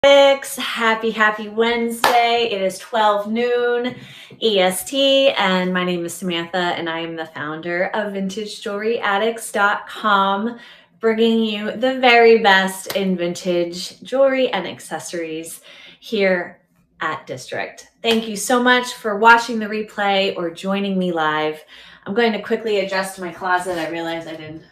Happy Wednesday. It is 12 noon EST, and my name is Samantha, and I am the founder of VintageJewelryAddicts.com, bringing you the very best in vintage jewelry and accessories here at District. Thank you so much for watching the replay or joining me live. I'm going to quickly adjust my closet. I realized I didn't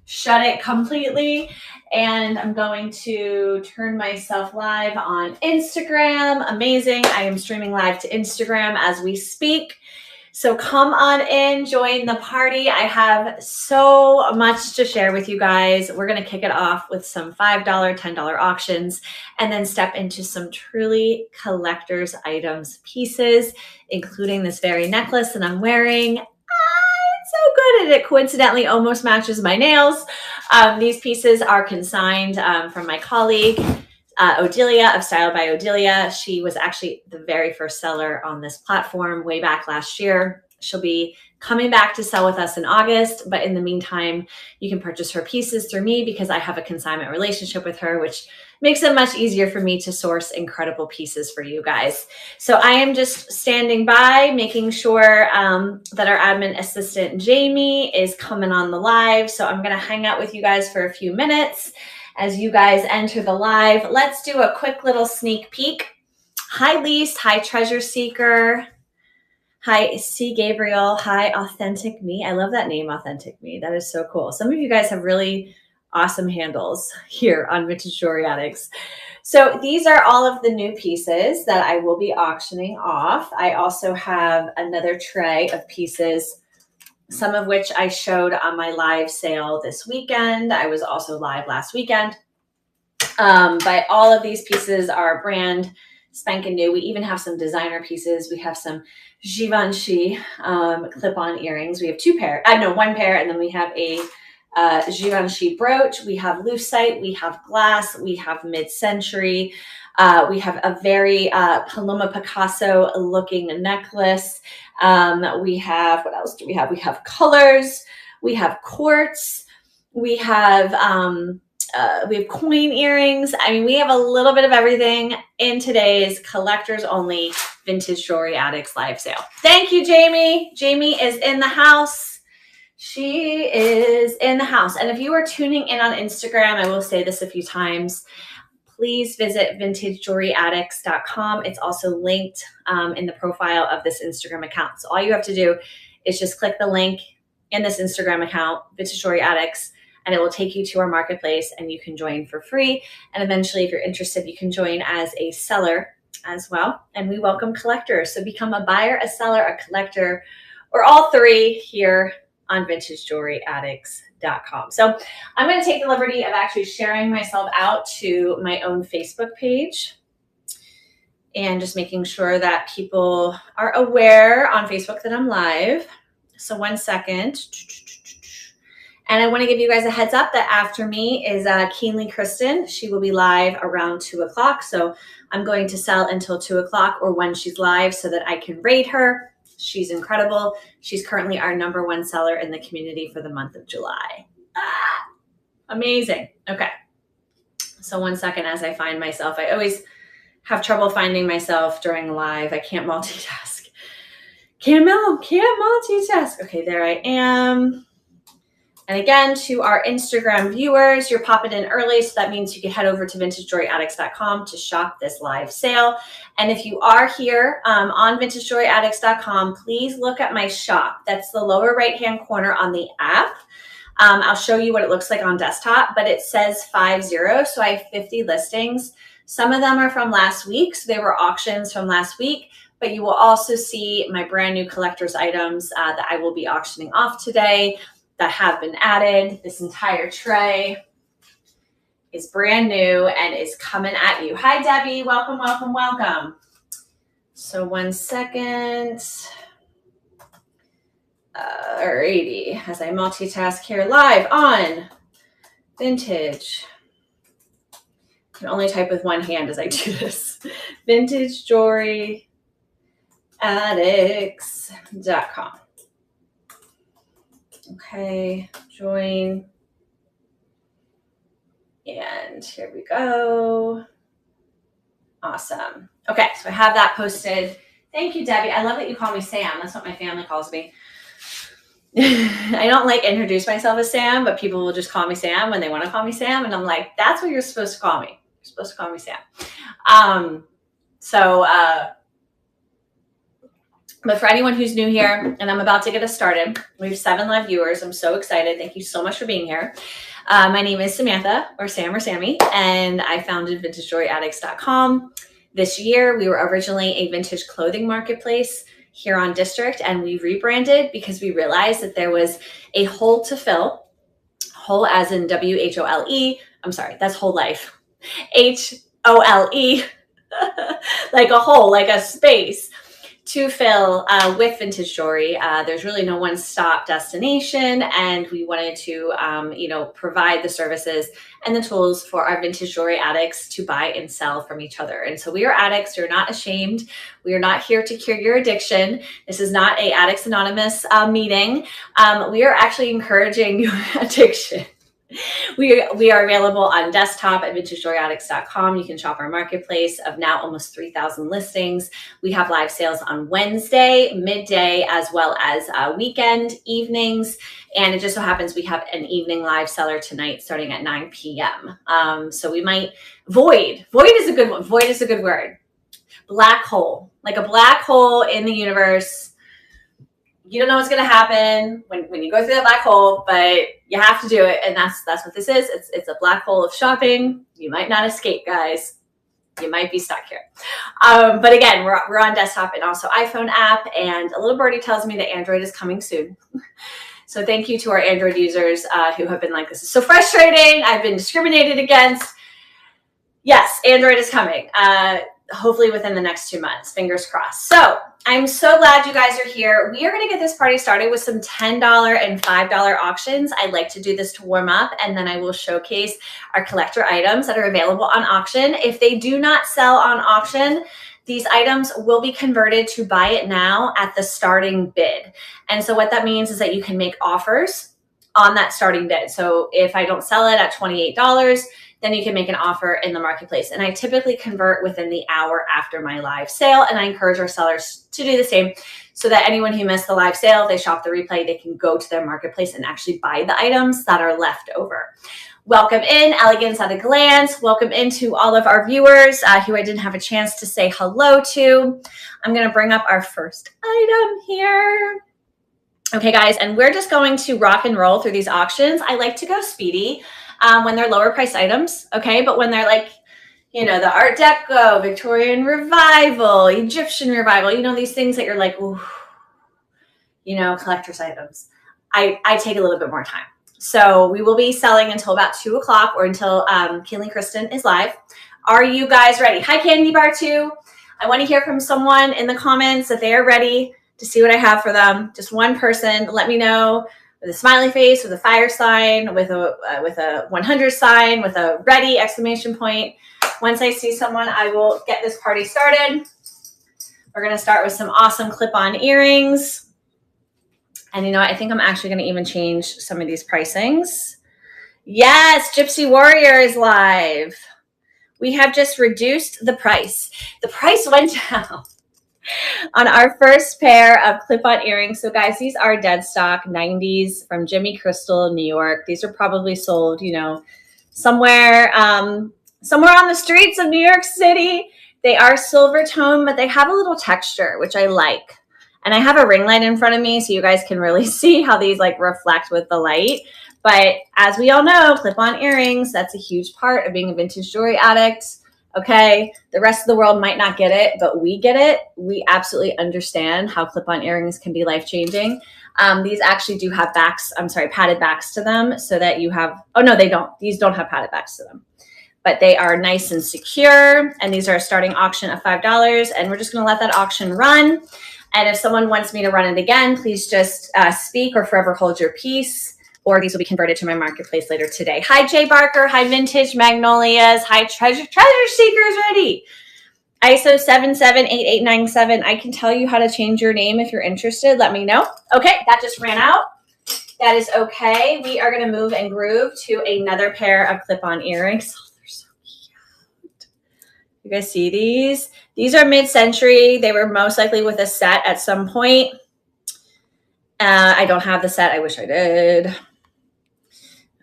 shut it completely. And I'm going to turn myself live on Instagram. Amazing. I am streaming live to Instagram as we speak. So come on in, join the party. I have so much to share with you guys. We're going to kick it off with some $5, $10 auctions, and then step into some truly collector's items pieces, including this very necklace that I'm wearing. So good at it. Coincidentally, almost matches my nails. These pieces are consigned from my colleague, Odilia of Style by Odilia. She was actually the very first seller on this platform way back last year. She'll be coming back to sell with us in August, but in the meantime, you can purchase her pieces through me because I have a consignment relationship with her, which makes it much easier for me to source incredible pieces for you guys. So I am just standing by, making sure that our admin assistant, Jamie, is coming on the live. So I'm going to hang out with you guys for a few minutes as you guys enter the live. Let's do a quick little sneak peek. Hi, Lise. Hi, Treasure Seeker. Hi, C. Gabriel. Hi, Authentic Me. I love that name, Authentic Me. That is so cool. Some of you guys have really awesome handles here on Vintage Jewelry Addicts. So these are all of the new pieces that I will be auctioning off. I also have another tray of pieces, some of which I showed on my live sale this weekend. I was also live last weekend. But all of these pieces are brand spanking new. We even have some designer pieces. We have some Givenchy clip-on earrings. We have one pair, and then we have a Givenchy brooch. We have lucite, we have glass, we have mid-century. We have a very Paloma Picasso looking necklace. We have, what else do we have? We have colors, we have quartz, we have coin earrings. I mean, we have a little bit of everything in today's collectors only Vintage Jewelry Addicts live sale. Thank you, Jamie. Jamie is in the house. She is in the house. And if you are tuning in on Instagram, I will say this a few times, please visit VintageJewelryAddicts.com. It's also linked in the profile of this Instagram account. So all you have to do is just click the link in this Instagram account, Vintage Jewelry Addicts, and it will take you to our marketplace and you can join for free. And eventually, if you're interested, you can join as a seller as well. And we welcome collectors. So become a buyer, a seller, a collector, or all three here on VintageJewelryAddicts.com. So I'm going to take the liberty of actually sharing myself out to my own Facebook page and just making sure that people are aware on Facebook that I'm live. So 1 second. And I want to give you guys a heads up that after me is Keenly Kristen. She will be live around 2 o'clock. So I'm going to sell until 2 o'clock or when she's live so that I can rate her. She's incredible. She's currently our #1 seller in the community for the month of July. Amazing. Okay. So 1 second as I find myself. I always have trouble finding myself during live. I can't multitask. Can't multitask. Okay, there I am. And again, to our Instagram viewers, you're popping in early, so that means you can head over to VintageJewelryAddicts.com to shop this live sale. And if you are here on VintageJewelryAddicts.com, please look at my shop. That's the lower right-hand corner on the app. I'll show you what it looks like on desktop, but it says 50, so I have 50 listings. Some of them are from last week, so they were auctions from last week, but you will also see my brand new collector's items that I will be auctioning off today that have been added. This entire tray is brand new and is coming at you. Hi, Debbie. Welcome, welcome, welcome. So 1 second. Alrighty, as I multitask here live on Vintage. I can only type with one hand as I do this. VintageJewelryAddicts.com. Okay, join. And here we go. Awesome. Okay, so I have that posted. Thank you, Debbie. I love that you call me Sam. That's what my family calls me. I don't like introduce myself as Sam, but people will just call me Sam when they want to call me Sam. And I'm like, that's what you're supposed to call me. You're supposed to call me Sam. But for anyone who's new here, and I'm about to get us started, we have 7 live viewers. I'm so excited. Thank you so much for being here. My name is Samantha, or Sam or Sammy, and I founded VintageJewelryAddicts.com. This year, we were originally a vintage clothing marketplace here on District, and we rebranded because we realized that there was a hole to fill. Whole as in WHOLE. I'm sorry, that's whole life. HOLE, like a hole, like a space to fill with vintage jewelry. There's really no one-stop destination, and we wanted to, provide the services and the tools for our vintage jewelry addicts to buy and sell from each other. And so we are addicts. You're not ashamed. We are not here to cure your addiction. This is not a Addicts Anonymous meeting. We are actually encouraging your addiction. We are available on desktop at VintageJewelryAddicts.com. You can shop our marketplace of now almost 3,000 listings. We have live sales on Wednesday, midday, as well as weekend evenings. And it just so happens we have an evening live seller tonight starting at 9 p.m. So we might Void is a good one. Void is a good word. Black hole, like a black hole in the universe. You don't know what's going to happen when you go through that black hole, but you have to do it. And that's what this is. It's a black hole of shopping. You might not escape, guys. You might be stuck here. But again, we're on desktop and also iPhone app. And a little birdie tells me that Android is coming soon. So thank you to our Android users who have been like, this is so frustrating. I've been discriminated against. Yes, Android is coming. Hopefully within the next 2 months. Fingers crossed. So I'm so glad you guys are here. We are going to get this party started with some $10 and $5 auctions. I like to do this to warm up, and then I will showcase our collector items that are available on auction. If they do not sell on auction, these items will be converted to buy it now at the starting bid. And so what that means is that you can make offers on that starting bid. So if I don't sell it at $28, then you can make an offer in the marketplace. And I typically convert within the hour after my live sale. And I encourage our sellers to do the same so that anyone who missed the live sale, they shop the replay, they can go to their marketplace and actually buy the items that are left over. Welcome in, Elegance at a Glance. Welcome into all of our viewers who I didn't have a chance to say hello to. I'm gonna bring up our first item here. Okay, guys, and we're just going to rock and roll through these auctions. I like to go speedy when they're lower priced items, okay? But when they're like, the Art Deco, Victorian Revival, Egyptian Revival, these things that you're like, ooh, collector's items, I take a little bit more time. So we will be selling until about 2 o'clock or until Kinley Kristen is live. Are you guys ready? Hi, Candy Bar 2. I want to hear from someone in the comments that they are ready to see what I have for them. Just one person, let me know. With a smiley face, with a fire sign, with a 100 sign, with a ready exclamation point. Once I see someone, I will get this party started. We're going to start with some awesome clip-on earrings. And I think I'm actually going to even change some of these pricings. Yes, Gypsy Warrior is live. We have just reduced the price. The price went down on our first pair of clip-on earrings. So guys, these are dead stock 90s from Jimmy Crystal, New York. These are probably sold, somewhere on the streets of New York City. They are silver tone, but they have a little texture, which I like. And I have a ring light in front of me so you guys can really see how these reflect with the light. But as we all know, clip-on earrings, that's a huge part of being a vintage jewelry addict. Okay, the rest of the world might not get it, but we get it. We absolutely understand how clip-on earrings can be life-changing. These actually do have padded backs to them so that you have, oh no, they don't. These don't have padded backs to them, but they are nice and secure. And these are a starting auction of $5. And we're just gonna let that auction run. And if someone wants me to run it again, please just speak or forever hold your peace. Or these will be converted to my marketplace later today. Hi, Jay Barker. Hi, Vintage Magnolias. Hi, Treasure Seekers ready. ISO 778897. I can tell you how to change your name if you're interested. Let me know. Okay, that just ran out. That is okay. We are going to move and groove to another pair of clip-on earrings. Oh, they're so cute. You guys see these? These are mid-century. They were most likely with a set at some point. I don't have the set. I wish I did.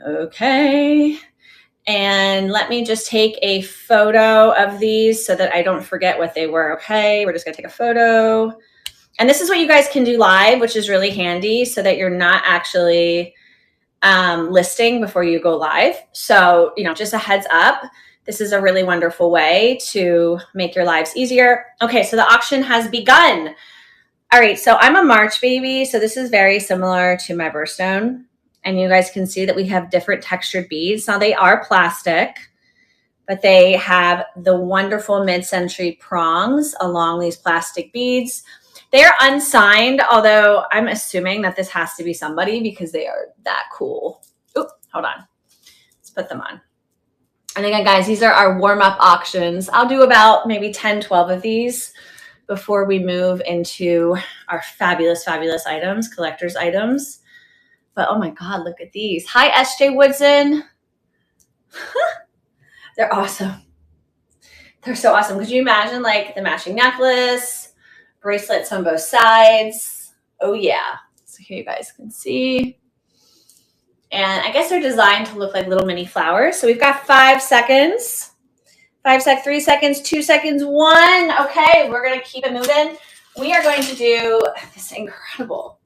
Okay. And let me just take a photo of these so that I don't forget what they were. Okay. We're just going to take a photo. And this is what you guys can do live, which is really handy so that you're not actually listing before you go live. So, just a heads up. This is a really wonderful way to make your lives easier. Okay, so the auction has begun. All right, so I'm a March baby, so this is very similar to my birthstone. And you guys can see that we have different textured beads. Now they are plastic, but they have the wonderful mid-century prongs along these plastic beads. They are unsigned, although I'm assuming that this has to be somebody because they are that cool. Oop, hold on. Let's put them on. And again, guys, these are our warm-up auctions. I'll do about maybe 10, 12 of these before we move into our fabulous, fabulous items, collector's items. But oh my God, look at these. Hi, SJ Woodson. They're awesome. They're so awesome. Could you imagine like the matching necklace, bracelets on both sides? Oh yeah. So here you guys can see. And I guess they're designed to look like little mini flowers. So we've got 5 seconds. 5 seconds, 3 seconds, 2 seconds, 1. Okay, we're going to keep it moving. We are going to do this incredible.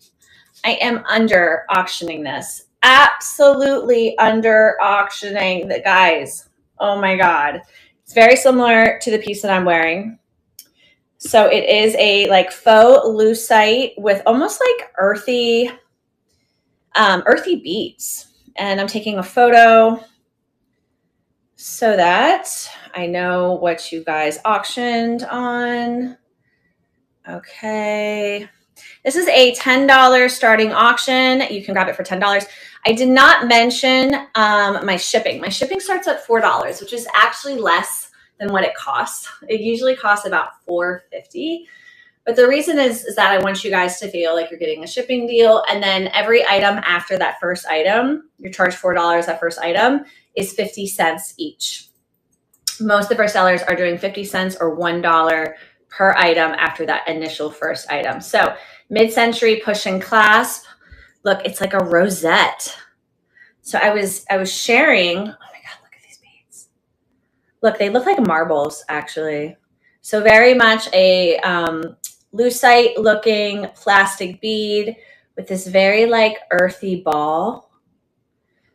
I am under auctioning this. Absolutely under auctioning the guys. Oh my God. It's very similar to the piece that I'm wearing. So it is a like faux lucite with almost like earthy beads. And I'm taking a photo so that I know what you guys auctioned on. Okay. This is a $10 starting auction. You can grab it for $10. I did not mention my shipping. My shipping starts at $4, which is actually less than what it costs. It usually costs about $4.50. But the reason is that I want you guys to feel like you're getting a shipping deal. And then every item after that first item, you're charged $4. That first item is 50 cents each. Most of our sellers are doing 50 cents or $1 per item after that initial first item. So mid-century push and clasp. Look, it's like a rosette. So I was sharing. Oh my God, look at these beads. Look, they look like marbles actually. So very much a lucite looking plastic bead with this very like earthy ball.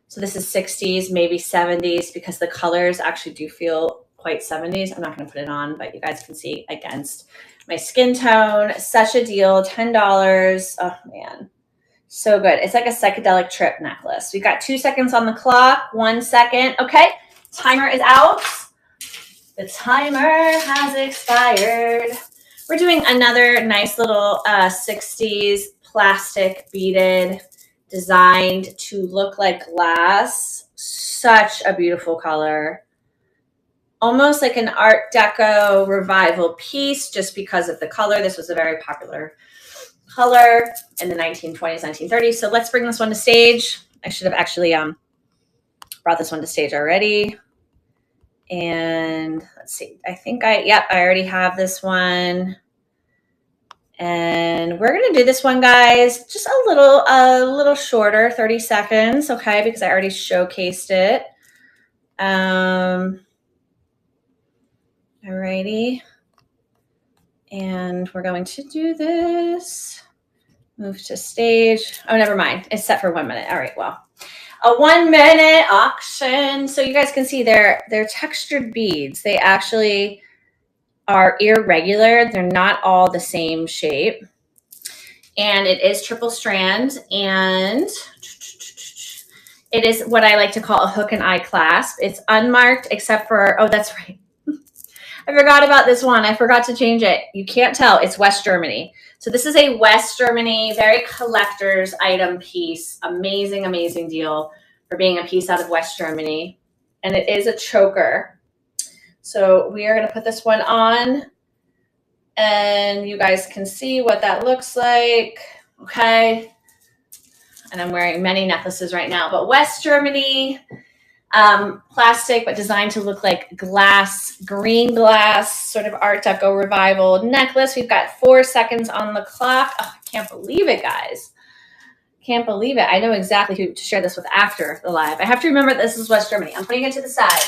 So this is 60s, maybe 70s, because the colors actually do feel quite 70s. I'm not going to put it on, but you guys can see against my skin tone. Such a deal, $10. Oh man, so good. It's like a psychedelic trip necklace. We've got 2 seconds on the clock. 1 second. Okay, timer is out. The timer has expired. We're doing another nice little 60s plastic beaded, designed to look like glass. Such a beautiful color. Almost like an Art Deco revival piece just because of the color. This was a very popular color in the 1920s, 1930s. So let's bring this one to stage. I should have actually brought this one to stage already. And let's see, I think I already have this one. And we're going to do this one, guys, just a little shorter, 30 seconds, okay, because I already showcased it. Alrighty. And we're going to do this. Move to stage. Oh, never mind. It's set for 1 minute. All right, well, a 1 minute auction. So you guys can see they're textured beads. They actually are irregular. They're not all the same shape. And it is triple strand. And it is what I like to call a hook and eye clasp. It's unmarked except for, oh, that's right. I forgot about this one. I forgot to change it. You can't tell. It's West Germany. So this is a West Germany, very collector's item piece. Amazing, amazing deal for being a piece out of West Germany. And it is a choker. So we are going to put this one on. And you guys can see what that looks like. Okay. And I'm wearing many necklaces right now. But West Germany, Plastic, but designed to look like glass, green glass, sort of Art Deco revival necklace. We've got 4 seconds on the clock. Oh, I can't believe it, guys. Can't believe it. I know exactly who to share this with after the live. I have to remember this is West Germany. I'm putting it to the side.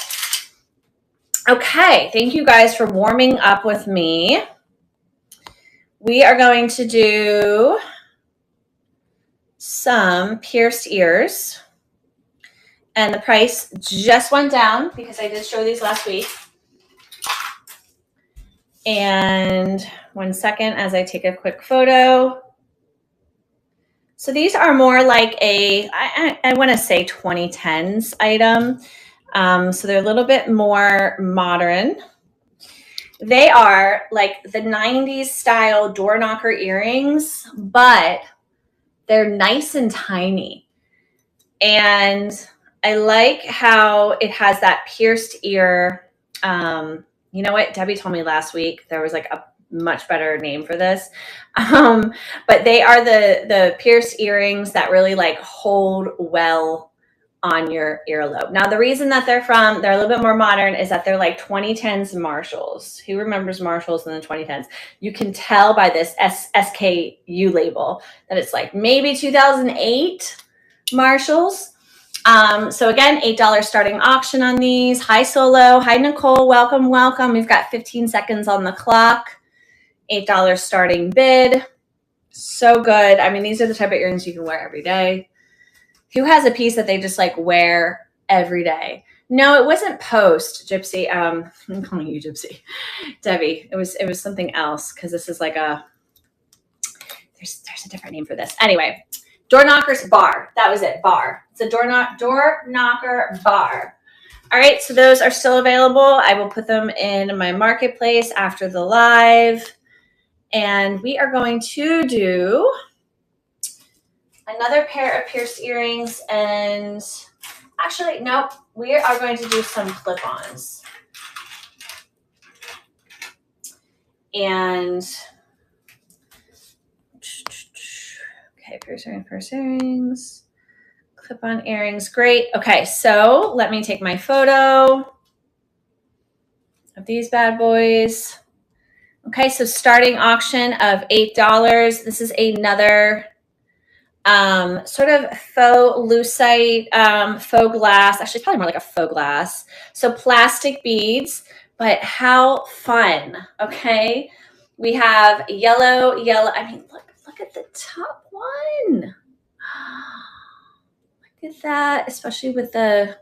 Okay, thank you guys for warming up with me. We are going to do some pierced ears. And the price just went down because I did show these last week. And 1 second as I take a quick photo. So these are more like I want to say 2010s item. So they're a little bit more modern. They are like the 90s style door knocker earrings, but they're nice and tiny. And I like how it has that pierced ear. You know what? Debbie told me last week there was like a much better name for this. But they are the pierced earrings that really like hold well on your earlobe. Now, the reason that they're a little bit more modern is that they're like 2010s Marshalls. Who remembers Marshalls in the 2010s? You can tell by this SKU label that it's like maybe 2008 Marshalls. So again, $8 starting auction on these. Hi, Solo. Hi, Nicole. Welcome, welcome. We've got 15 seconds on the clock. $8 starting bid. So good. I mean, these are the type of earrings you can wear every day. Who has a piece that they just like wear every day? No, it wasn't Post, Gypsy. I'm calling you Gypsy. Debbie. It was something else because this is like there's a different name for this. Anyway. Door knockers bar. That was it. Bar. It's a door knocker bar. All right. So those are still available. I will put them in my marketplace after the live. And we are going to do another pair of pierced earrings. And actually, nope. We are going to do some clip-ons. And okay, pierced earrings, clip-on earrings. Great. Okay, so let me take my photo of these bad boys. Okay, so starting auction of $8. This is another sort of faux lucite, faux glass. Actually, it's probably more like a faux glass. So plastic beads, but how fun. Okay, we have yellow. I mean, look at the top one. Look at that, especially with the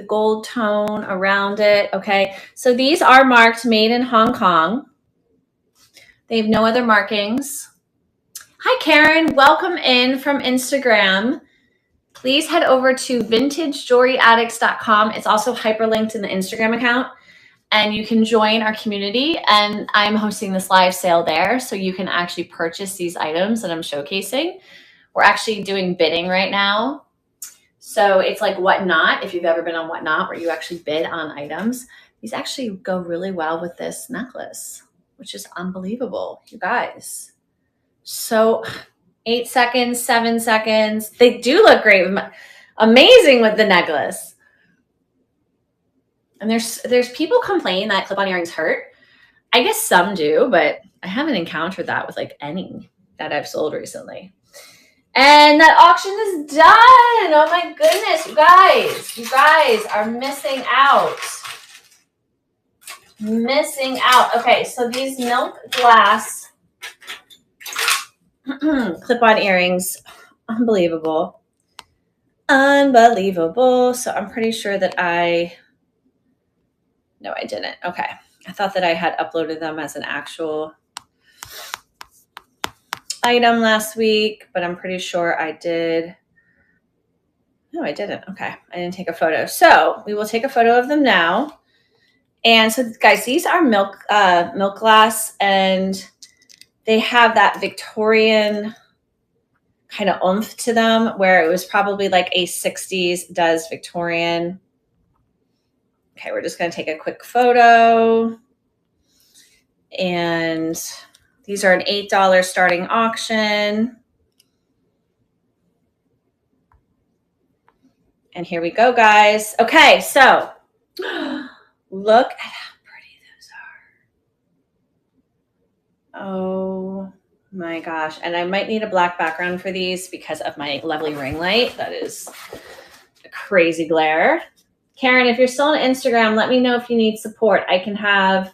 gold tone around it. Okay, so these are marked made in Hong Kong. They have no other markings. Hi, Karen. Welcome in from Instagram. Please head over to vintagejewelryaddicts.com. It's also hyperlinked in the Instagram account. And you can join our community. And I'm hosting this live sale there. So you can actually purchase these items that I'm showcasing. We're actually doing bidding right now. So it's like Whatnot, if you've ever been on Whatnot, where you actually bid on items. These actually go really well with this necklace, which is unbelievable, you guys. So 8 seconds, 7 seconds. They do look great. Amazing with the necklace. And there's people complain that clip-on earrings hurt. I guess some do, but I haven't encountered that with like any that I've sold recently. And that auction is done. Oh my goodness, you guys are missing out. Okay, so these milk glass clip-on earrings, unbelievable. So I'm pretty sure that no, I didn't. Okay. I thought that I had uploaded them as an actual item last week, but I'm pretty sure I did. No, I didn't. Okay. I didn't take a photo. So we will take a photo of them now. And so guys, these are milk glass, and they have that Victorian kind of oomph to them, where it was probably like a 60s does Victorian. Okay, we're just going to take a quick photo. And these are an $8 starting auction. And here we go, guys. Okay, so look at how pretty those are. Oh my gosh. And I might need a black background for these because of my lovely ring light. That is a crazy glare. Karen, if you're still on Instagram, let me know if you need support. I can have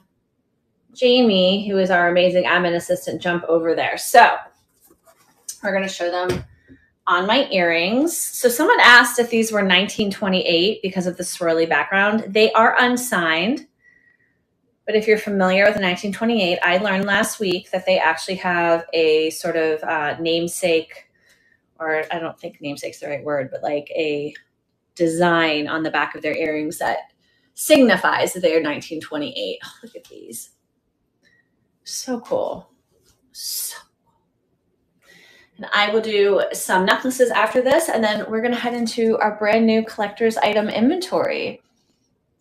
Jamie, who is our amazing admin assistant, jump over there. So we're going to show them on my earrings. So someone asked if these were 1928 because of the swirly background. They are unsigned. But if you're familiar with 1928, I learned last week that they actually have a sort of namesake, or I don't think namesake's the right word, but like a design on the back of their earrings that signifies that they are 1928. Oh, look at these. So cool. So cool. And I will do some necklaces after this, and then we're going to head into our brand new collector's item inventory.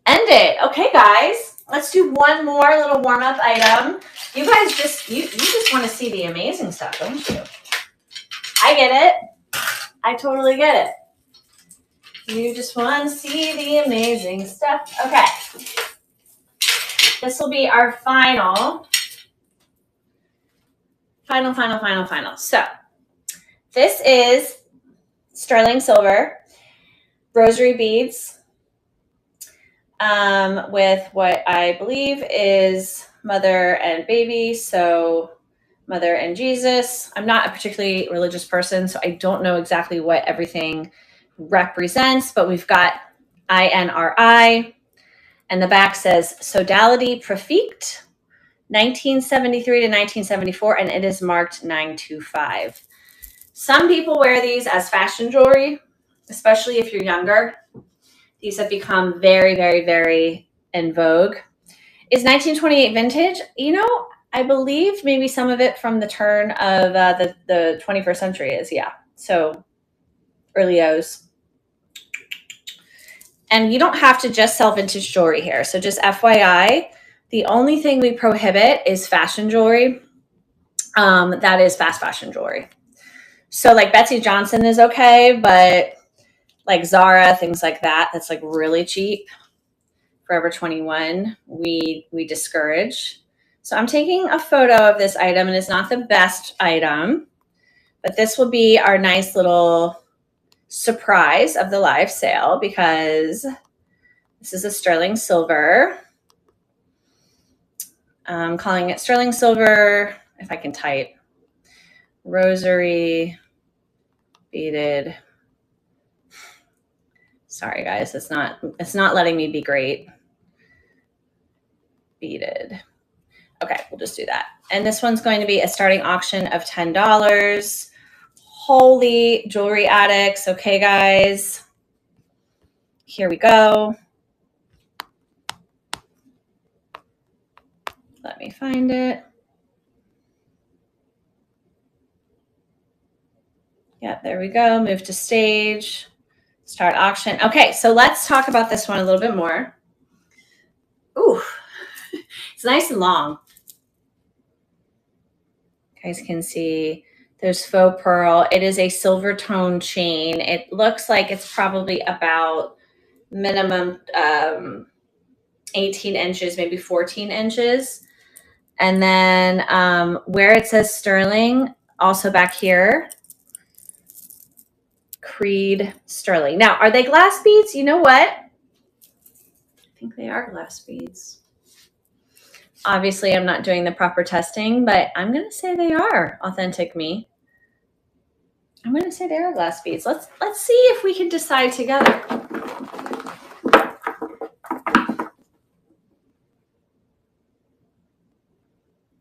End it. Okay, guys. Let's do one more little warm-up item. You guys just, you just want to see the amazing stuff, don't you? I get it. I totally get it. You just want to see the amazing stuff. Okay. This will be our final. So this is sterling silver, rosary beads, with what I believe is mother and baby. So mother and Jesus. I'm not a particularly religious person, so I don't know exactly what everything represents, but we've got INRI, and the back says Sodality Prefict, 1973 to 1974, and it is marked 925. Some people wear these as fashion jewelry, especially if you're younger. These have become very, very, very in vogue. Is 1928 vintage? You know, I believe maybe some of it from the turn of the 21st century is, yeah. So early O's. And you don't have to just sell vintage jewelry here. So just FYI, the only thing we prohibit is fashion jewelry. That is fast fashion jewelry. So like Betsy Johnson is okay, but like Zara, things like that, that's like really cheap. Forever 21, we discourage. So I'm taking a photo of this item, and it's not the best item, but this will be our nice little surprise of the live sale because this is a sterling silver. I'm calling it sterling silver, if I can type, rosary beaded. Sorry guys, it's not letting me be great. Beaded. Okay, we'll just do that. And this one's going to be a starting auction of $10. Holy jewelry addicts. Okay, guys. Here we go. Let me find it. Yeah, there we go. Move to stage. Start auction. Okay, so let's talk about this one a little bit more. Ooh, it's nice and long. You guys can see there's faux pearl. It is a silver tone chain. It looks like it's probably about minimum 18 inches, maybe 14 inches. And then where it says sterling, also back here, Creed sterling. Now, are they glass beads? You know what? I think they are glass beads. Obviously, I'm not doing the proper testing, but I'm going to say they are authentic me. I'm going to say they are glass beads. Let's see if we can decide together.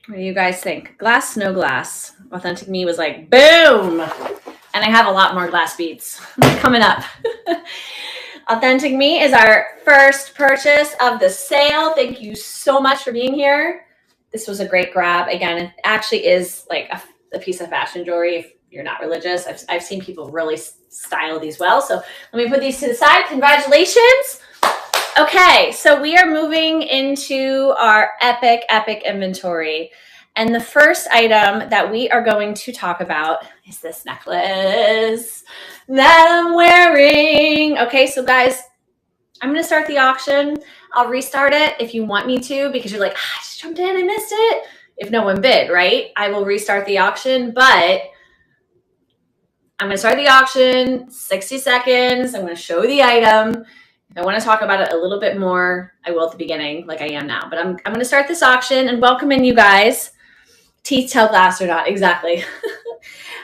What do you guys think? Glass, no glass. Authentic me was like, boom. And I have a lot more glass beads coming up. Authentic me is our first purchase of the sale. Thank you so much for being here. This was a great grab. Again, it actually is like a piece of fashion jewelry if you're not religious. I've seen people really style these well. So let me put these to the side. Congratulations. Okay, so we are moving into our epic inventory. And the first item that we are going to talk about is this necklace that I'm wearing. Okay, so guys, I'm going to start the auction. I'll restart it if you want me to, because you're like, I just jumped in, I missed it. If no one bid, right? I will restart the auction, but I'm going to start the auction, 60 seconds. I'm going to show the item. If I want to talk about it a little bit more, I will at the beginning, like I am now. But I'm going to start this auction and welcome in you guys. Teeth tell glass or not, exactly.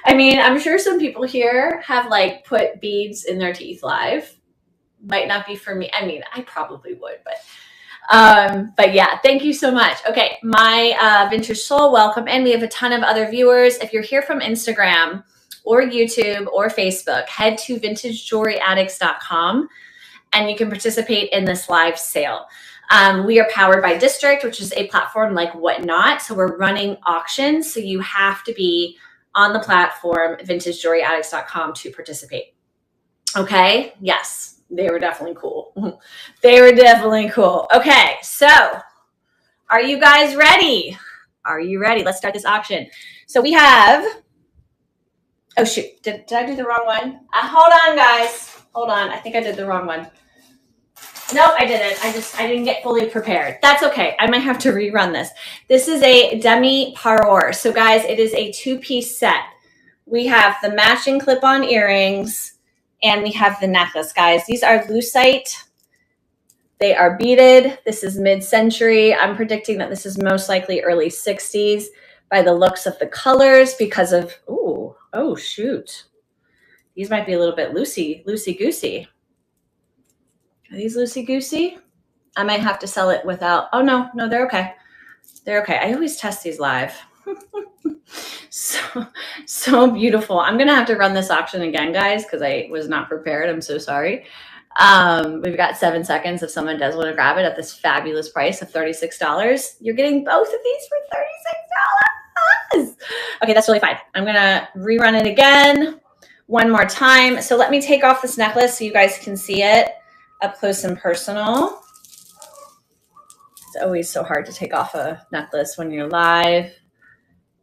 I mean, I'm sure some people here have like put beads in their teeth live. Might not be for me. I mean, I probably would, but yeah, thank you so much. Okay, my Vintage Soul, welcome in. We have a ton of other viewers. If you're here from Instagram or YouTube or Facebook, head to vintagejewelryaddicts.com and you can participate in this live sale. We are powered by District, which is a platform like Whatnot. So we're running auctions. So you have to be on the platform, vintagejewelryaddicts.com, to participate. Okay. Yes, they were definitely cool. They were definitely cool. Okay. So are you guys ready? Are you ready? Let's start this auction. So we have, oh shoot, did I do the wrong one? Hold on, guys. Hold on. I think I did the wrong one. Nope, I didn't. I didn't get fully prepared. That's okay. I might have to rerun this. This is a demi parure. So guys, it is a 2-piece set. We have the matching clip-on earrings and we have the necklace, guys. These are lucite. They are beaded. This is mid-century. I'm predicting that this is most likely early 60s by the looks of the colors because of, ooh, oh shoot. These might be a little bit loosey-goosey. Are these loosey-goosey? I might have to sell it without, oh no, they're okay. They're okay. I always test these live. So beautiful. I'm going to have to run this auction again, guys, because I was not prepared. I'm so sorry. We've got 7 seconds if someone does want to grab it at this fabulous price of $36. You're getting both of these for $36. Okay, that's really fine. I'm going to rerun it again one more time. So let me take off this necklace so you guys can see it up close and personal. It's always so hard to take off a necklace when you're live.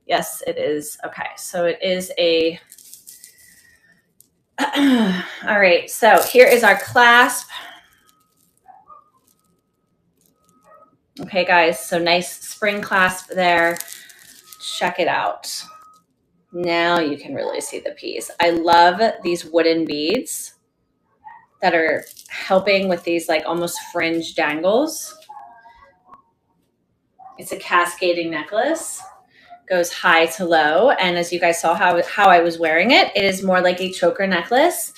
Yes, it is. Okay, so it is a, all right, so here is our clasp. Okay, guys, so nice spring clasp there. Check it out. Now you can really see the piece. I love these wooden beads that are helping with these like almost fringe dangles. It's a cascading necklace, goes high to low. And as you guys saw how I was wearing it, it is more like a choker necklace.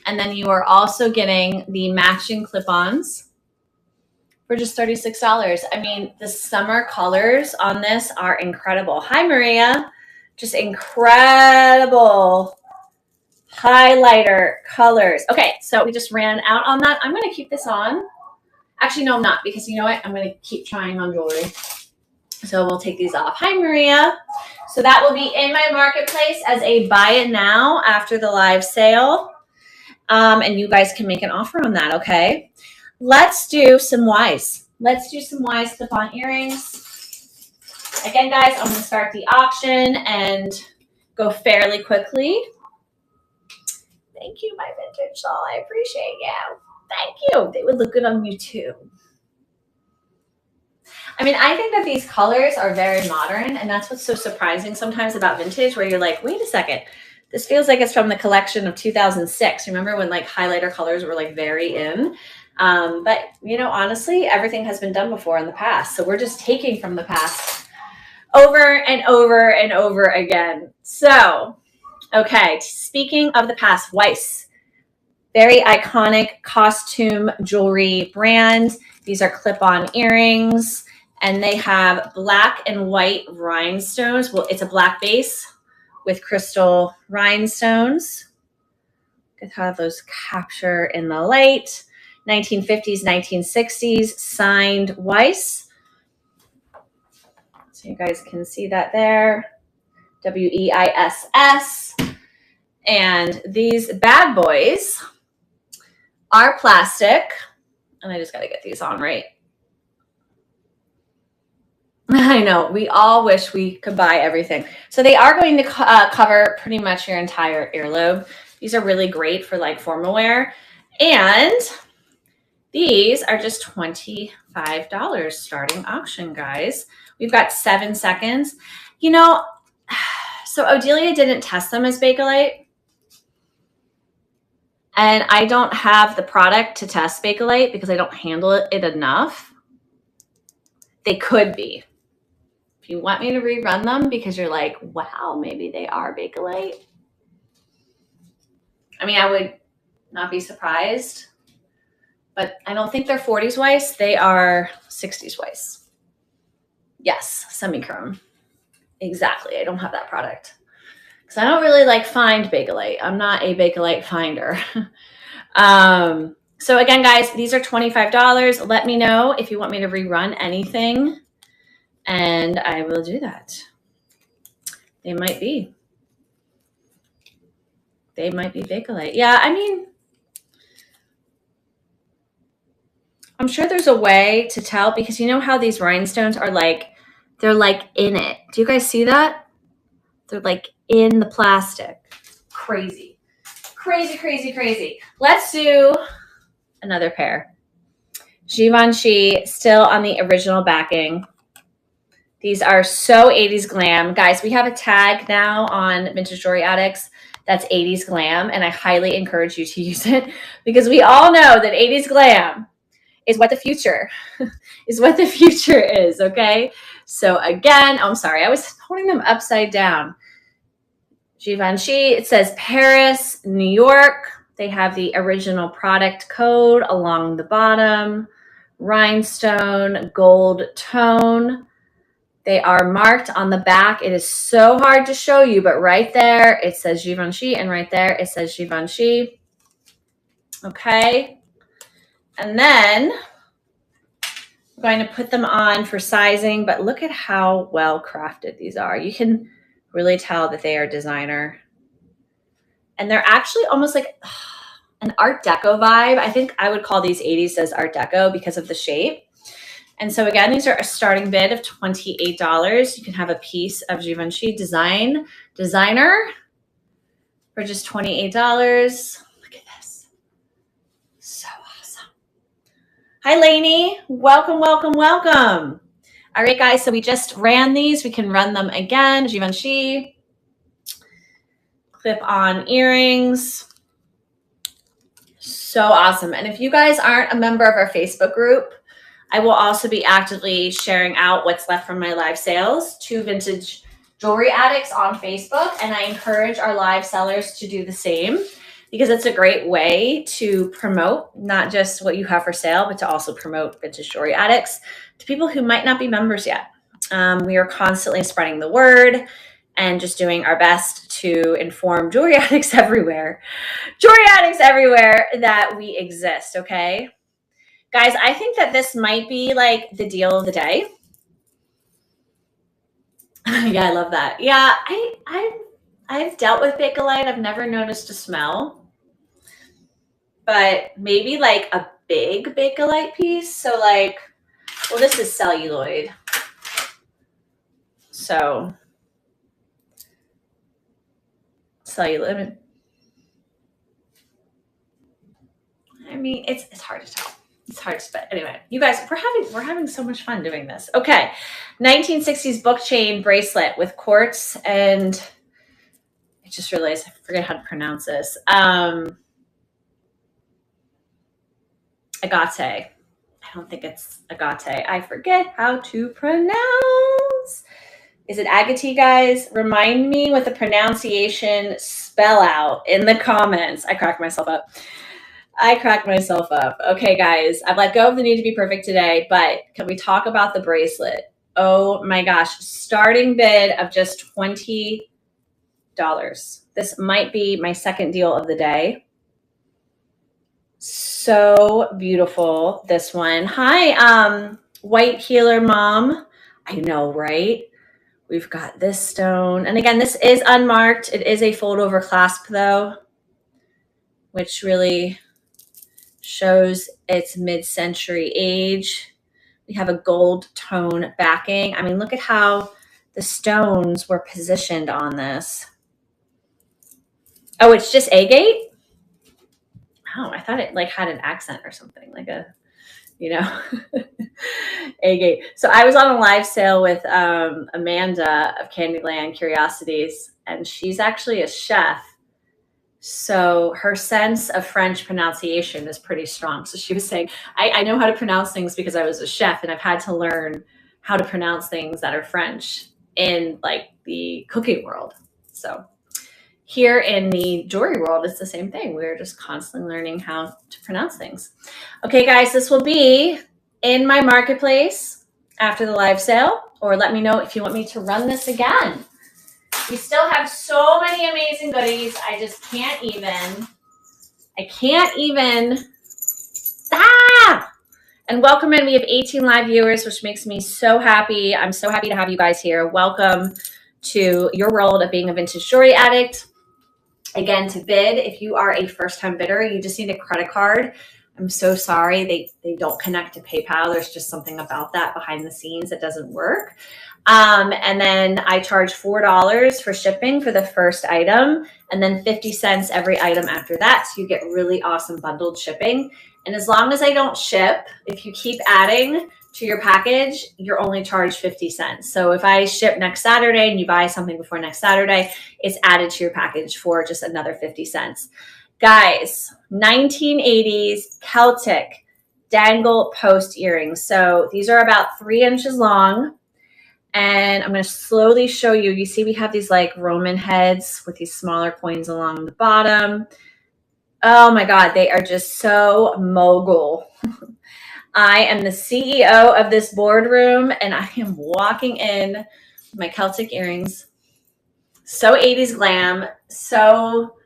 And then you are also getting the matching clip-ons for just $36. I mean, the summer colors on this are incredible. Hi, Maria. Just incredible highlighter colors. Okay, so we just ran out on that. I'm going to keep this on. Actually, no, I'm not, because you know what? I'm going to keep trying on jewelry. So we'll take these off. Hi, Maria. So that will be in my marketplace as a buy it now after the live sale. And you guys can make an offer on that, okay? Let's do some Ys. Let's do some Ys clip-on earrings. Again, guys, I'm going to start the auction and go fairly quickly. Thank you, my vintage soul. I appreciate you. Thank you. They would look good on you too. I mean, I think that these colors are very modern, and that's what's so surprising sometimes about vintage, where you're like, wait a second, this feels like it's from the collection of 2006. Remember when like highlighter colors were like very in? But you know, honestly, everything has been done before in the past. So we're just taking from the past over and over and over again. So, okay, speaking of the past, Weiss, very iconic costume jewelry brand. These are clip-on earrings, and they have black and white rhinestones. Well, it's a black base with crystal rhinestones. Look at how those capture in the light. 1950s, 1960s, signed Weiss. So you guys can see that there. W-E-I-S-S. And these bad boys are plastic. And I just got to get these on right. I know. We all wish we could buy everything. So they are going to cover pretty much your entire earlobe. These are really great for like formal wear. And these are just $25 starting auction, guys. We've got 7 seconds. You know, so Odilia didn't test them as Bakelite. And I don't have the product to test Bakelite because I don't handle it enough. They could be. If you want me to rerun them because you're like, wow, maybe they are Bakelite. I mean, I would not be surprised. But I don't think they're 40s Weiss. They are 60s Weiss. Yes, semi-chrome. Exactly. I don't have that product. Because I don't really like find Bakelite. I'm not a Bakelite finder. So again, guys, these are $25. Let me know if you want me to rerun anything. And I will do that. They might be. They might be Bakelite. Yeah, I mean, I'm sure there's a way to tell because you know how these rhinestones are like, they're like in it. Do you guys see that? They're like in the plastic. Crazy. Crazy, crazy, crazy. Let's do another pair. Givenchy, still on the original backing. These are so 80s glam. Guys, we have a tag now on Vintage Jewelry Addicts that's 80s glam, and I highly encourage you to use it because we all know that 80s glam is what the future is, okay? So again, I'm sorry, I was holding them upside down. Givenchy, it says Paris, New York. They have the original product code along the bottom. Rhinestone, gold tone. They are marked on the back. It is so hard to show you, but right there it says Givenchy, and right there it says Givenchy. Okay. And then I'm going to put them on for sizing, but look at how well crafted these are. You can really tell that they are designer. And they're actually almost like an Art Deco vibe. I think I would call these 80s as Art Deco because of the shape. And so again, these are a starting bid of $28. You can have a piece of Givenchy designer for just $28. Look at this. So awesome. Hi, Lainey. Welcome, welcome, welcome. All right, guys. So we just ran these. We can run them again. Givenchy. Clip-on earrings. So awesome. And if you guys aren't a member of our Facebook group, I will also be actively sharing out what's left from my live sales to Vintage Jewelry Addicts on Facebook. And I encourage our live sellers to do the same because it's a great way to promote not just what you have for sale, but to also promote Vintage Jewelry Addicts to people who might not be members yet. We are constantly spreading the word and just doing our best to inform jewelry addicts everywhere that we exist, okay? Guys, I think that this might be like the deal of the day. Yeah, I love that. Yeah, I've dealt with Bakelite. I've never noticed a smell. But maybe like a big Bakelite piece. So like, well, this is celluloid. So celluloid. I mean, it's hard to tell. It's hard to spell. Anyway, you guys, we're having so much fun doing this. Okay. 1960s book chain bracelet with quartz, and I just realized I forget how to pronounce this. Agate. I don't think it's agate. I forget how to pronounce. Is it agate, guys? Remind me with the pronunciation spell out in the comments. I cracked myself up. Okay, guys, I've let go of the need to be perfect today, but can we talk about the bracelet? Oh my gosh, starting bid of just $20. This might be my second deal of the day. So beautiful, this one. Hi, White Healer Mom. I know, right? We've got this stone. And again, this is unmarked. It is a fold over clasp though, which really shows its mid-century age. We have a gold tone backing. I mean, look at how the stones were positioned on this. Oh, it's just agate? Oh, I thought it like had an accent or something, like a, you know, agate. So I was on a live sale with Amanda of Candyland Curiosities, and she's actually a chef. So her sense of French pronunciation is pretty strong. So she was saying, I know how to pronounce things because I was a chef and I've had to learn how to pronounce things that are French in like the cooking world. So here in the jewelry world, it's the same thing. We're just constantly learning how to pronounce things. Okay, guys, this will be in my marketplace after the live sale, or let me know if you want me to run this again. We still have so many amazing goodies. I just can't even. And welcome in. We have 18 live viewers, which makes me so happy. I'm so happy to have you guys here. Welcome to your world of being a vintage jewelry addict. Again, to bid, if you are a first-time bidder, you just need a credit card. I'm so sorry. They don't connect to PayPal. There's just something about that behind the scenes that doesn't work. And then I charge $4 for shipping for the first item, and then 50 cents every item after that. So you get really awesome bundled shipping. And as long as I don't ship, if you keep adding to your package, you're only charged 50 cents. So if I ship next Saturday and you buy something before next Saturday, it's added to your package for just another 50 cents. Guys, 1980s Celtic dangle post earrings. So these are about 3 inches long. And I'm going to slowly show you. You see we have these like Roman heads with these smaller coins along the bottom. Oh my God, they are just so mogul. I am the CEO of this boardroom, and I am walking in with my Celtic earrings. So 80s glam, so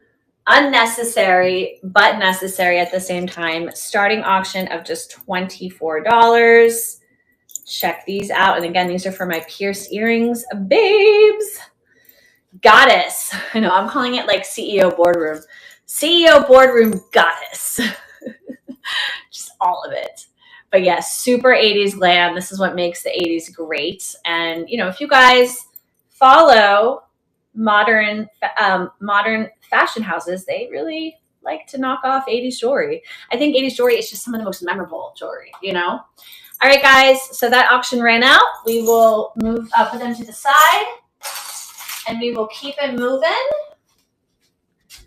unnecessary, but necessary at the same time. Starting auction of just $24. Check these out. And again, these are for my pierced earrings, babes. Goddess. I know, I'm calling it like CEO boardroom. CEO boardroom goddess. Just all of it. But yes, super 80s glam. This is what makes the 80s great. And, you know, if you guys follow modern fashion houses, they really like to knock off 80s jewelry. I think 80s jewelry is just some of the most memorable jewelry, you know? All right, guys. So that auction ran out. We will put them to the side, and we will keep it moving.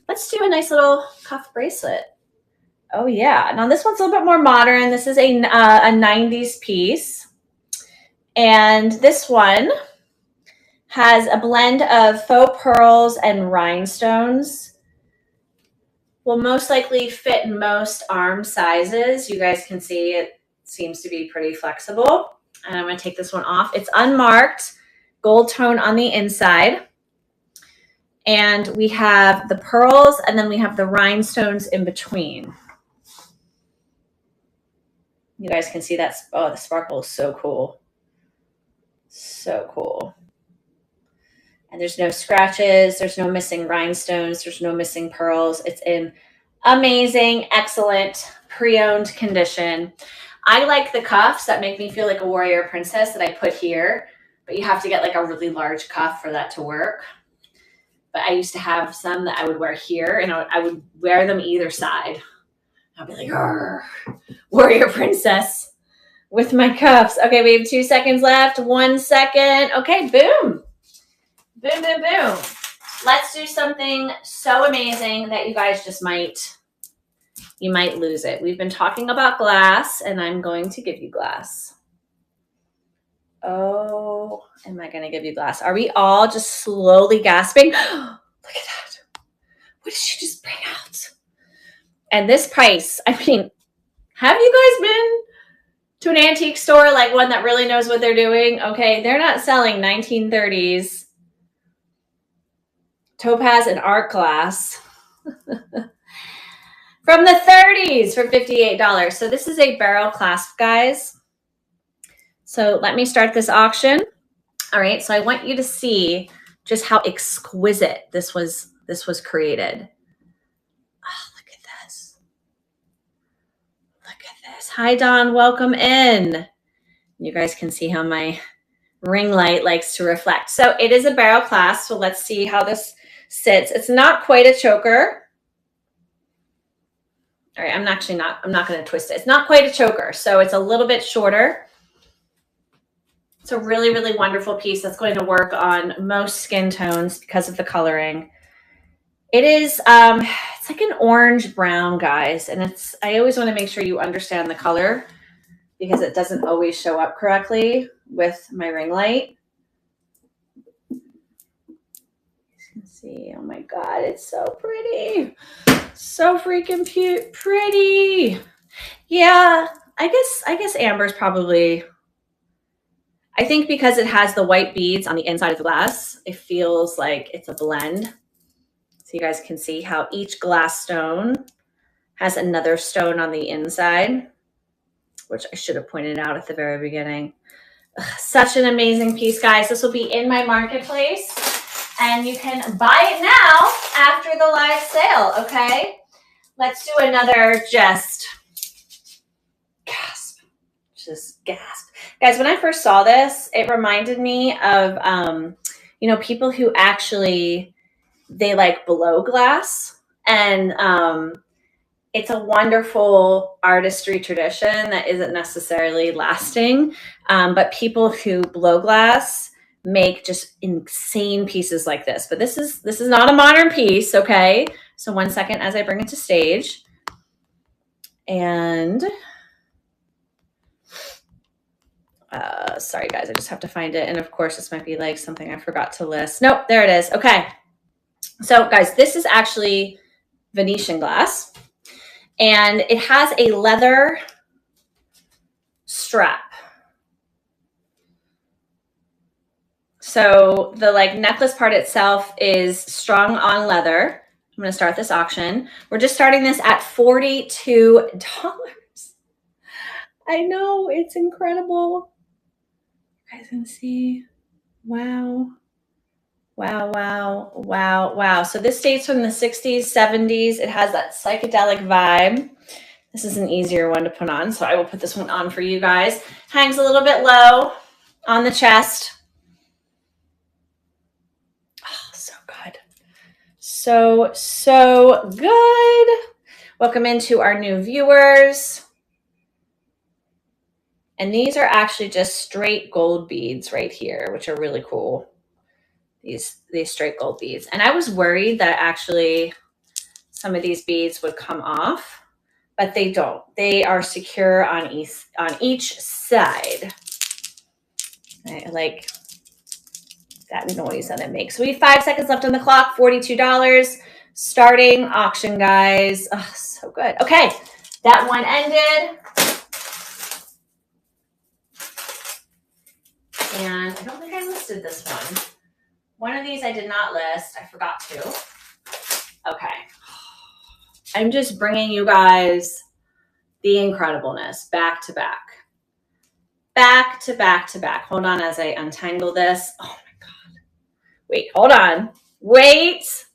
Let's do a nice little cuff bracelet. Oh, yeah. Now, this one's a little bit more modern. This is a 90s piece. And this one has a blend of faux pearls and rhinestones. Will most likely fit in most arm sizes. You guys can see it seems to be pretty flexible. And I'm going to take this one off. It's unmarked, gold tone on the inside. And we have the pearls, and then we have the rhinestones in between. You guys can see that. Oh, the sparkle is so cool. So cool. And there's no scratches. There's no missing rhinestones. There's no missing pearls. It's in amazing, excellent, pre-owned condition. I like the cuffs that make me feel like a warrior princess that I put here, but you have to get like a really large cuff for that to work. But I used to have some that I would wear here, and I would wear them either side. I'll be like, warrior princess with my cuffs. Okay, we have 2 seconds left. 1 second. Okay, boom. Boom, boom, boom. Let's do something so amazing that you guys just you might lose it. We've been talking about glass, and I'm going to give you glass. Oh, am I going to give you glass? Are we all just slowly gasping? Look at that. What did she just bring out? And this price, I mean, have you guys been to an antique store, like one that really knows what they're doing? Okay, they're not selling 1930s topaz and art glass from the 30s for $58. So this is a barrel clasp, guys. So let me start this auction. All right, so I want you to see just how exquisite this was created. Oh, look at this. Look at this. Hi, Don. Welcome in. You guys can see how my ring light likes to reflect. So it is a barrel clasp. So let's see how this sits. It's not quite a choker. All right, I'm not going to twist it. It's not quite a choker. So it's a little bit shorter. It's a really, really wonderful piece that's going to work on most skin tones because of the coloring. It is, it's like an orange brown, guys. And I always want to make sure you understand the color because it doesn't always show up correctly with my ring light. You can see, oh my God, it's so pretty. So freaking pretty. Yeah, I guess amber's probably, I think because it has the white beads on the inside of the glass, it feels like it's a blend. So you guys can see how each glass stone has another stone on the inside, which I should have pointed out at the very beginning. Ugh, such an amazing piece, guys. This will be in my marketplace and you can buy it now after the live sale, okay? Let's do another just gasp. Guys, when I first saw this, it reminded me of, you know, people who actually, they like blow glass, and it's a wonderful artistry tradition that isn't necessarily lasting, but people who blow glass make just insane pieces like this. But this is not a modern piece, okay? So one second as I bring it to stage. And sorry guys, I just have to find it. And of course this might be like something I forgot to list. Nope, there it is. Okay. So guys, this is actually Venetian glass and it has a leather strap. So the like necklace part itself is strung on leather. I'm going to start this auction. We're just starting this at $42. I know, it's incredible. You guys can see. Wow. Wow, wow, wow, wow. So this dates from the 60s, 70s. It has that psychedelic vibe. This is an easier one to put on, so I will put this one on for you guys. Hangs a little bit low on the chest. Oh, so good. So good. Welcome into our new viewers. And these are actually just straight gold beads right here, which are really cool. These straight gold beads. And I was worried that actually some of these beads would come off, but they don't. They are secure on each side. I like that noise that it makes. So we have 5 seconds left on the clock, $42. Starting auction, guys. Oh, so good. Okay, that one ended. And I don't think I listed this one. One of these I did not list. I forgot to. Okay. I'm just bringing you guys the incredibleness back to back. Back to back to back. Hold on as I untangle this. Oh my God. Wait, hold on. Wait.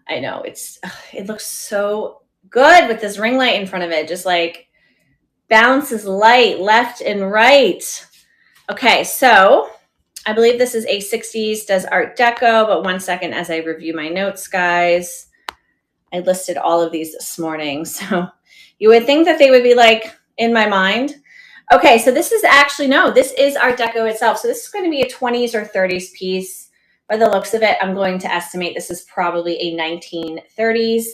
I know. It looks so good with this ring light in front of it. Just like bounces light left and right. Okay, so I believe this is a 60s, does Art Deco, but one second as I review my notes, guys. I listed all of these this morning, so you would think that they would be like in my mind. Okay, so this is actually, no, this is Art Deco itself. So this is going to be a 20s or 30s piece. By the looks of it, I'm going to estimate this is probably a 1930s.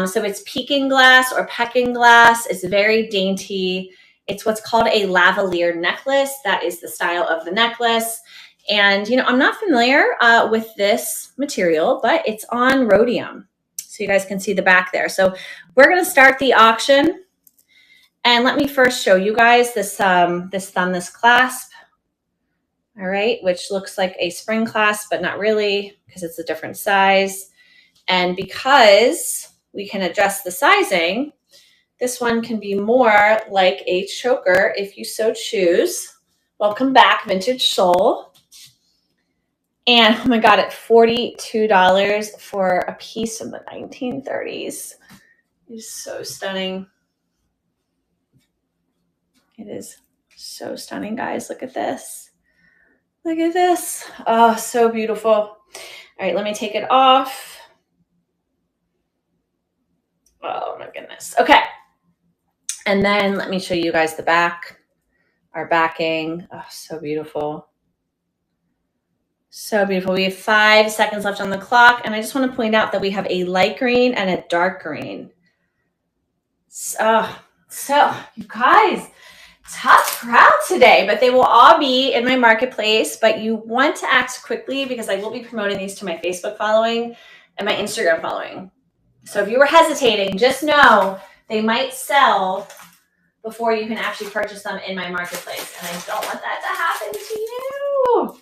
So it's peking glass or pecking glass. It's very dainty. It's what's called a lavalier necklace. That is the style of the necklace. And, you know, I'm not familiar with this material, but it's on rhodium. So you guys can see the back there. So we're going to start the auction. And let me first show you guys this thumbless clasp. All right, which looks like a spring clasp, but not really because it's a different size. And because we can adjust the sizing, this one can be more like a choker if you so choose. Welcome back, Vintage Soul. And oh my God, at $42 for a piece from the 1930s. It is so stunning. It is so stunning, guys. Look at this. Look at this. Oh, so beautiful. All right, let me take it off. Oh my goodness. Okay. And then let me show you guys the back, our backing. Oh, so beautiful. So beautiful. We have 5 seconds left on the clock. And I just want to point out that we have a light green and a dark green. So you guys, tough crowd today, but they will all be in my marketplace. But you want to act quickly because I will be promoting these to my Facebook following and my Instagram following. So if you were hesitating, just know they might sell before you can actually purchase them in my marketplace. And I don't want that to happen to you.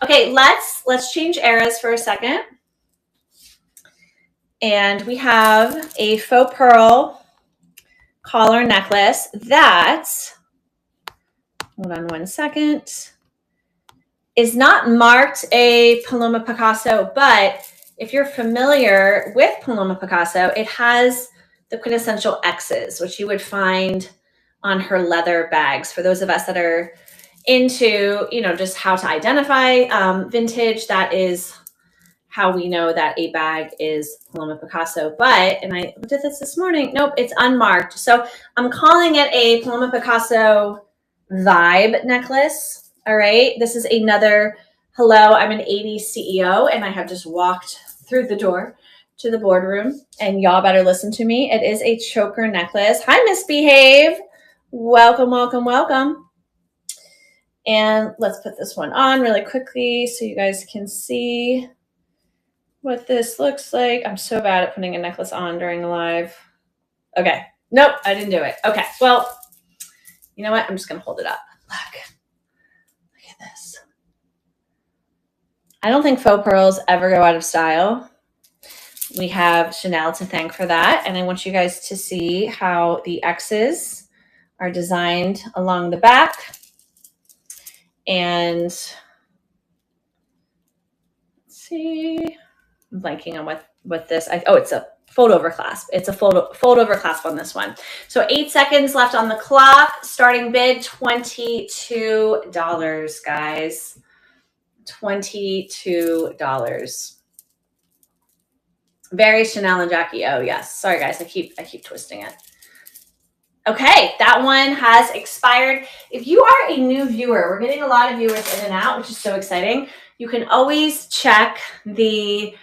Okay, let's change eras for a second. And we have a faux pearl collar necklace that, hold on one second, is not marked a Paloma Picasso, but if you're familiar with Paloma Picasso, it has the quintessential X's, which you would find on her leather bags. For those of us that are into, just how to identify vintage, that is how we know that a bag is Paloma Picasso. And I looked at this morning. Nope, it's unmarked. So I'm calling it a Paloma Picasso vibe necklace. All right. This is another, hello, I'm an 80s CEO and I have just walked through the door to the boardroom and y'all better listen to me. It is a choker necklace. Hi, Misbehave. Welcome, welcome, welcome. And let's put this one on really quickly so you guys can see what this looks like. I'm so bad at putting a necklace on during a live. Okay. Nope, I didn't do it. Okay. Well, you know what? I'm just going to hold it up. Look at this. I don't think faux pearls ever go out of style. We have Chanel to thank for that. And I want you guys to see how the X's are designed along the back. And let's see. I'm blanking on what this. It's a fold over clasp. It's a fold over clasp on this one. So 8 seconds left on the clock. Starting bid $22, guys. $22. Very Chanel and Jackie. Oh yes. Sorry guys. I keep twisting it. Okay, that one has expired. If you are a new viewer, we're getting a lot of viewers in and out, which is so exciting. You can always check the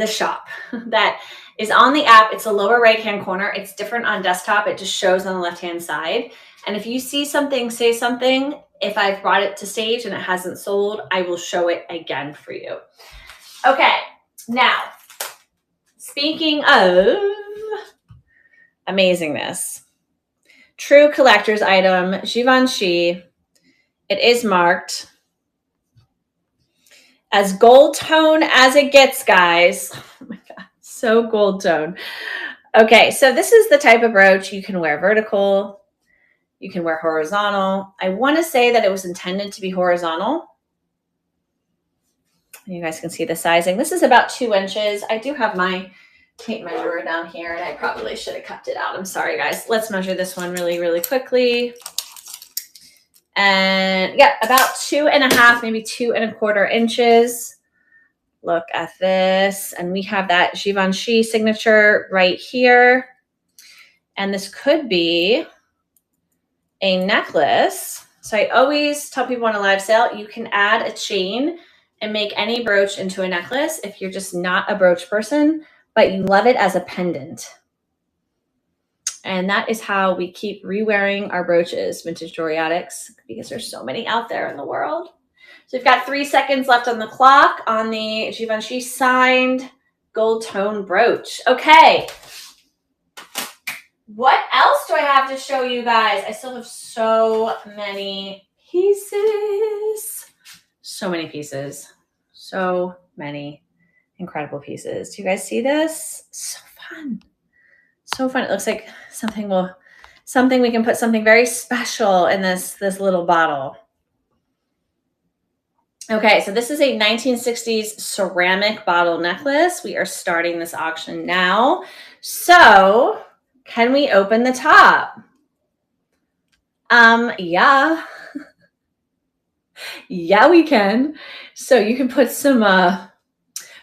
shop that is on the app. It's the lower right-hand corner. It's different on desktop. It just shows on the left-hand side. And if you see something, say something. If I've brought it to stage and it hasn't sold, I will show it again for you. Okay, now, speaking of amazingness, true collector's item, Givenchy. It is marked as gold tone as it gets, guys. Oh my God, so gold tone. Okay, so this is the type of brooch you can wear vertical. You can wear horizontal. I want to say that it was intended to be horizontal. You guys can see the sizing. This is about 2 inches. I do have my tape measurer down here and I probably should have cut it out. I'm sorry, guys. Let's measure this one really, really quickly. And yeah, about 2.5, maybe 2.25 inches. Look at this. And we have that Givenchy signature right here. And this could be a necklace. So I always tell people on a live sale, you can add a chain and make any brooch into a necklace if you're just not a brooch person, but you love it as a pendant. And that is how we keep re-wearing our brooches, Vintage Jewelry Addicts, because there's so many out there in the world. So we've got 3 seconds left on the clock on the Givenchy signed gold tone brooch. Okay. What else do I have to show you guys? I still have so many pieces. So many pieces. So many incredible pieces. Do you guys see this? So fun. So fun. It looks like something we can put something very special in this little bottle. Okay, so this is a 1960s ceramic bottle necklace. We are starting this auction now. So can we open the top? Yeah. Yeah, we can. So you can put some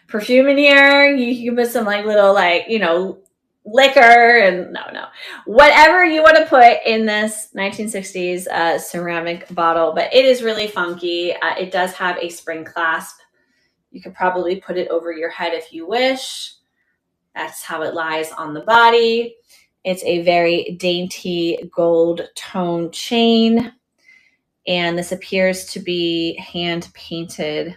perfume in here. You can put some like little liquor and no. Whatever you want to put in this 1960s ceramic bottle, but it is really funky. It does have a spring clasp. You could probably put it over your head if you wish. That's how it lies on the body. It's a very dainty gold tone chain. And this appears to be hand painted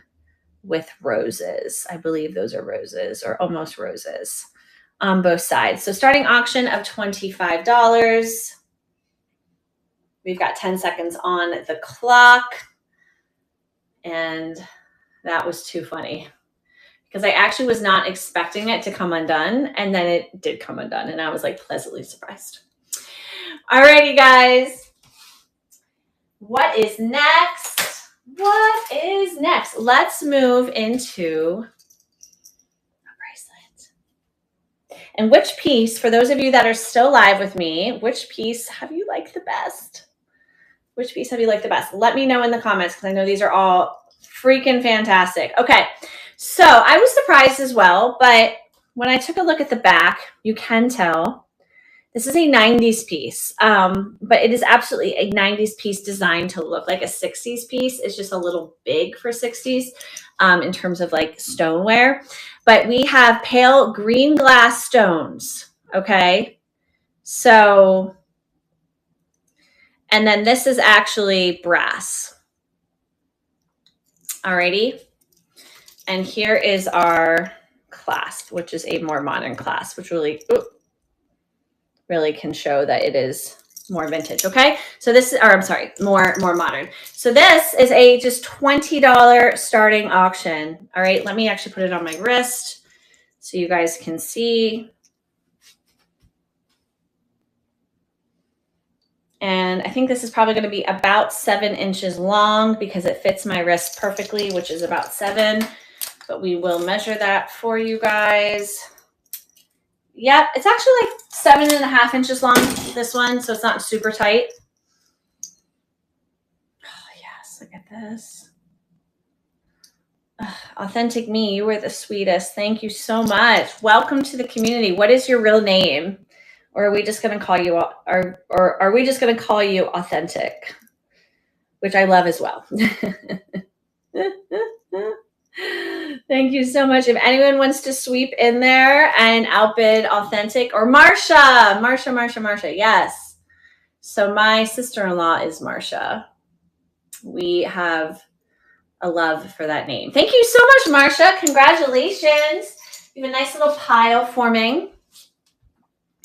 with roses. I believe those are roses or almost roses on both sides. So starting auction of $25. We've got 10 seconds on the clock. And that was too funny because I actually was not expecting it to come undone. And then it did come undone. And I was like pleasantly surprised. Alrighty, guys. What is next? What is next? Let's move into a bracelet. And which piece, for those of you that are still live with me, which piece have you liked the best? Which piece have you liked the best? Let me know in the comments because I know these are all freaking fantastic. Okay, so I was surprised as well, but when I took a look at the back, you can tell this is a 90s piece, but it is absolutely a 90s piece designed to look like a 60s piece. It's just a little big for 60s in terms of like stoneware. But we have pale green glass stones, okay? So, and then this is actually brass. Alrighty. And here is our clasp, which is a more modern clasp, which really can show that it is more vintage. Okay. So this is, or I'm sorry, more modern. So this is a just $20 starting auction. All right. Let me actually put it on my wrist so you guys can see. And I think this is probably going to be about 7 inches long because it fits my wrist perfectly, which is about 7, but we will measure that for you guys. Yep, it's actually like 7.5 inches long, this one, so it's not super tight. Oh, yes, look at this. Authentic me, you were the sweetest. Thank you so much. Welcome to the community. What is your real name? Or are we just going to call you, or are we just going to call you Authentic? Which I love as well. Thank you so much. If anyone wants to sweep in there and outbid Authentic or Marsha, yes. So my sister-in-law is Marsha. We have a love for that name. Thank you so much, Marsha. Congratulations. You have a nice little pile forming.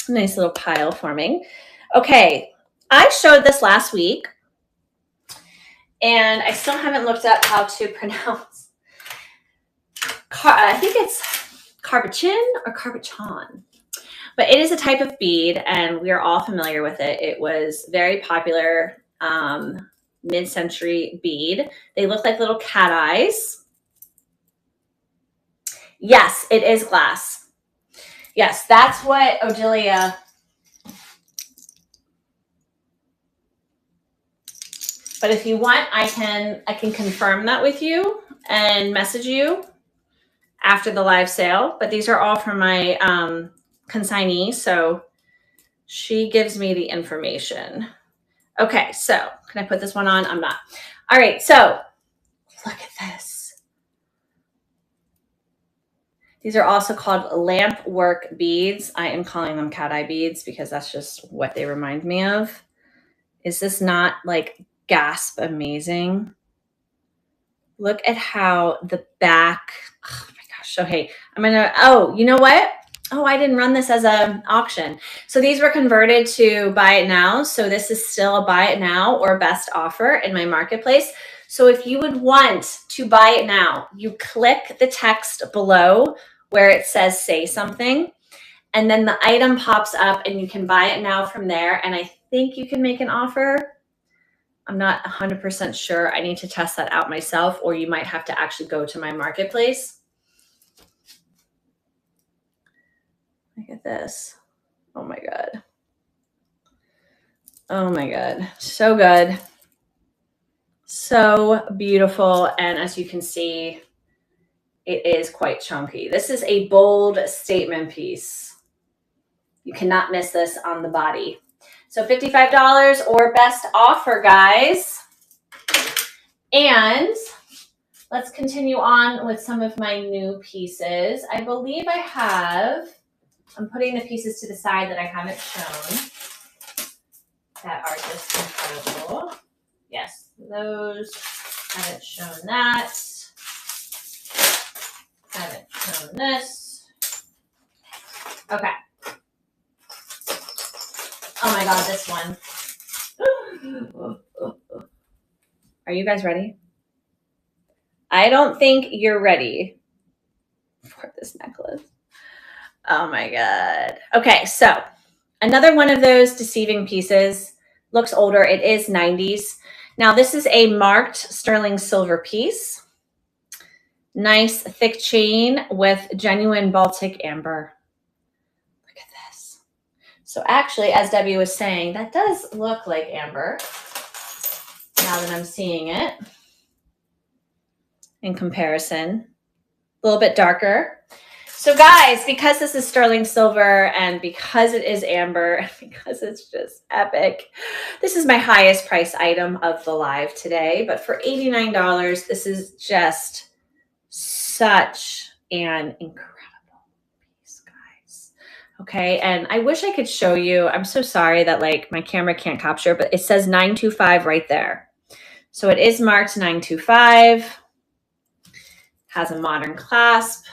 Nice little pile forming. Okay, I showed this last week, and I still haven't looked up how to pronounce. I think it's Carbachin or Carbachon, but it is a type of bead, and we are all familiar with it. It was very popular mid-century bead. They look like little cat eyes. Yes, it is glass. Yes, that's what Odilia. But if you want, I can confirm that with you and message you after the live sale. But these are all from my consignee, so she gives me the information. Okay, so can I put this one on? I'm not. All right, so look at this. These are also called lamp work beads. I am calling them cat eye beads because that's just what they remind me of. Is this not like gasp amazing? Look at how the back, oh my gosh. Okay, I'm gonna, oh, you know what? Oh, I didn't run this as an auction. So these were converted to buy it now. So this is still a buy it now or best offer in my marketplace. So if you would want to buy it now, you click the text below where it says say something, and then the item pops up and you can buy it now from there. And I think you can make an offer. I'm not 100% sure. I need to test that out myself, or you might have to actually go to my marketplace. Look at this. Oh my God. Oh my God. So good. So beautiful. And as you can see, it is quite chunky. This is a bold statement piece. You cannot miss this on the body. So $55 or best offer, guys. And let's continue on with some of my new pieces. I believe I have, I'm putting the pieces to the side that I haven't shown that are just incredible. Yes, those, haven't shown that. Haven't shown this. Okay. Oh my God, this one. Are you guys ready? I don't think you're ready for this necklace. Oh my God. Okay, so another one of those deceiving pieces. Looks older. It is 90s. Now, this is a marked sterling silver piece. Nice thick chain with genuine Baltic amber. Look at this. So actually, as Debbie was saying, that does look like amber now that I'm seeing it in comparison. A little bit darker. So guys, because this is sterling silver and because it is amber, because it's just epic, this is my highest price item of the live today. But for $89, this is just such an incredible piece, guys. Okay, and I wish I could show you. I'm so sorry that like my camera can't capture, but it says 925 right there. So it is marked 925. Has a modern clasp.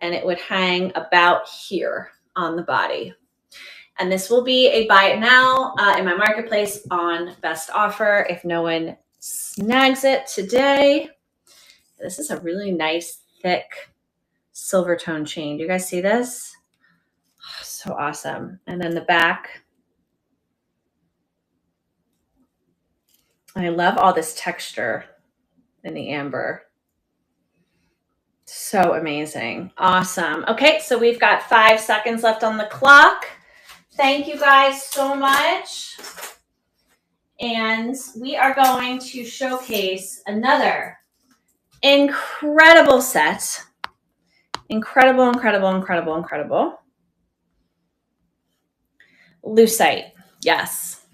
And it would hang about here on the body. And this will be a buy it now in my marketplace on best offer if no one snags it today. This is a really nice, thick silver tone chain. Do you guys see this? Oh, so awesome. And then the back. I love all this texture in the amber. So amazing. Awesome. Okay, so we've got 5 seconds left on the clock. Thank you guys so much. And we are going to showcase another incredible set. Incredible, incredible, incredible, incredible. Lucite. Yes.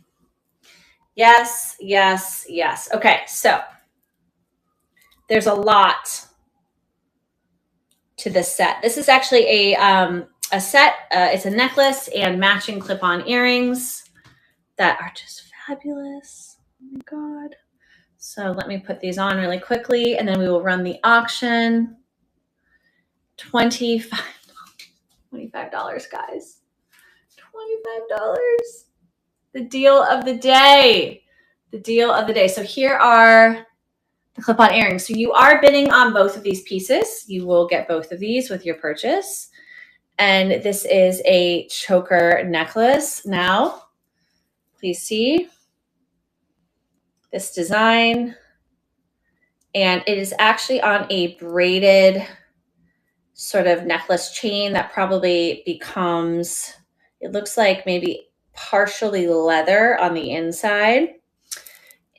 Yes, yes, yes. Okay, so there's a lot to this set. This is actually a set. It's a necklace and matching clip-on earrings that are just fabulous. Oh my God. So let me put these on really quickly and then we will run the auction. $25, guys. $25. The deal of the day. The deal of the day. So here are the clip-on earrings. So you are bidding on both of these pieces. You will get both of these with your purchase. And this is a choker necklace. Now, please see this design. And it is actually on a braided sort of necklace chain that probably becomes, it looks like maybe partially leather on the inside.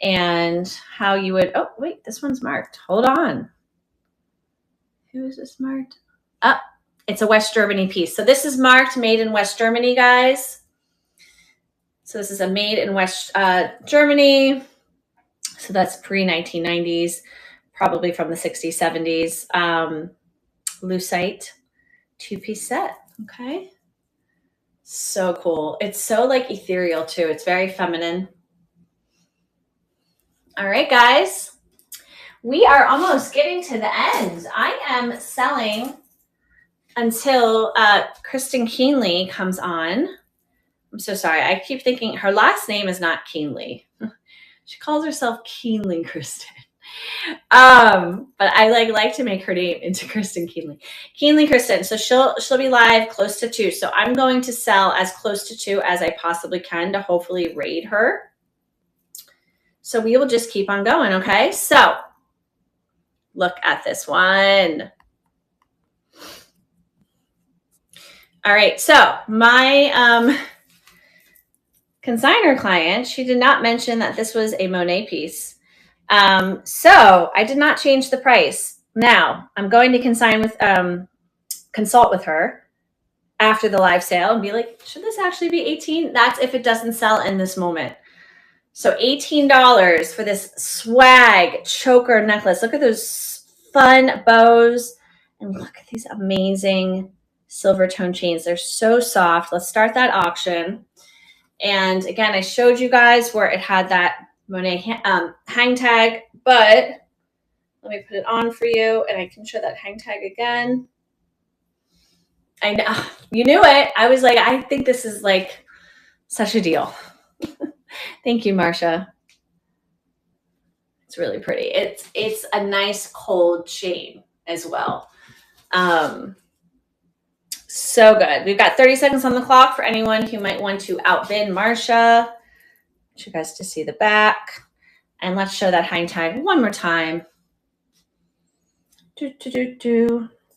And how you would, oh, wait, this one's marked. Hold on. Who is this marked? Oh, it's a West Germany piece. So this is marked made in West Germany, guys. So this is a made in West Germany. So that's pre-1990s, probably from the 60s, 70s. Lucite 2-piece set. Okay. So cool. It's so like ethereal too. It's very feminine. All right, guys. We are almost getting to the end. I am selling until Kristen Keenly comes on. I'm so sorry. I keep thinking her last name is not Keenly. She calls herself Keenly Kristen. But I like to make her name into Kristen Keenly. Keenly Kristen. So she'll be live close to 2. So I'm going to sell as close to 2 as I possibly can to hopefully raid her. So we will just keep on going, okay? So look at this one. All right, so my consignor client, she did not mention that this was a Monet piece. So I did not change the price. Now I'm going to consult with her after the live sale and be like, should this actually be 18? That's if it doesn't sell in this moment. So $18 for this swag choker necklace. Look at those fun bows and look at these amazing silver tone chains. They're so soft. Let's start that auction. And again, I showed you guys where it had that Monet hang tag, but let me put it on for you and I can show that hang tag again. I know, you knew it. I was like, I think this is like such a deal. Thank you, Marcia. It's really pretty. It's a nice cold chain as well. So good. We've got 30 seconds on the clock for anyone who might want to outbid Marcia. I want you guys to see the back. And let's show that hang tag one more time.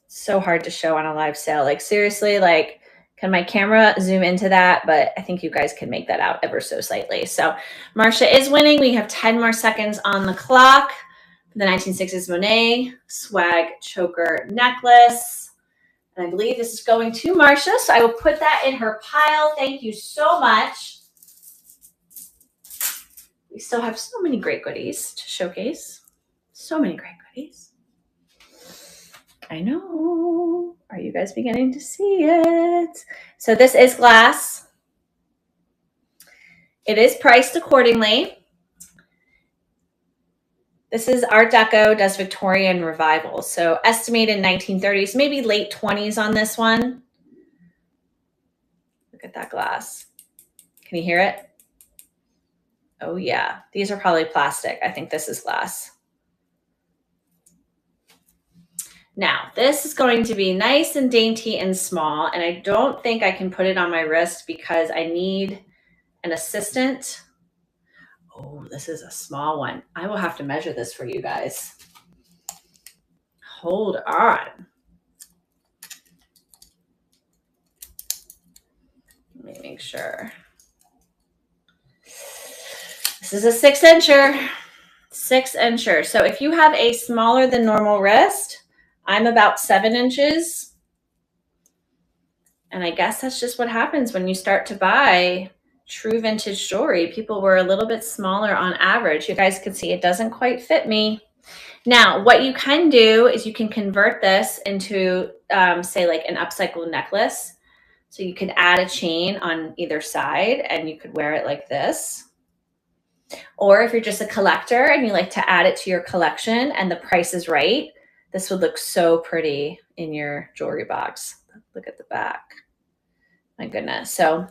So hard to show on a live sale. Like seriously, like can my camera zoom into that? But I think you guys can make that out ever so slightly. So Marcia is winning. We have 10 more seconds on the clock for the 1960s Monet swag choker necklace. And I believe this is going to Marcia. So I will put that in her pile. Thank you so much. We still have so many great goodies to showcase. So many great goodies. I know. Are you guys beginning to see it? So this is glass. It is priced accordingly. This is Art Deco, does Victorian revival. So estimated 1930s, maybe late 20s on this one. Look at that glass. Can you hear it? Oh yeah, these are probably plastic. I think this is glass. Now, this is going to be nice and dainty and small, and I don't think I can put it on my wrist because I need an assistant. Oh, this is a small one. I will have to measure this for you guys. Hold on. Let me make sure. This is a 6-incher. 6-incher. So if you have a smaller than normal wrist, I'm about 7 inches. And I guess that's just what happens when you start to buy true vintage jewelry. People were a little bit smaller on average. You guys can see it doesn't quite fit me. Now, what you can do is you can convert this into, say, like an upcycled necklace. So you could add a chain on either side and you could wear it like this. Or if you're just a collector and you like to add it to your collection and the price is right, this would look so pretty in your jewelry box. Look at the back. My goodness. So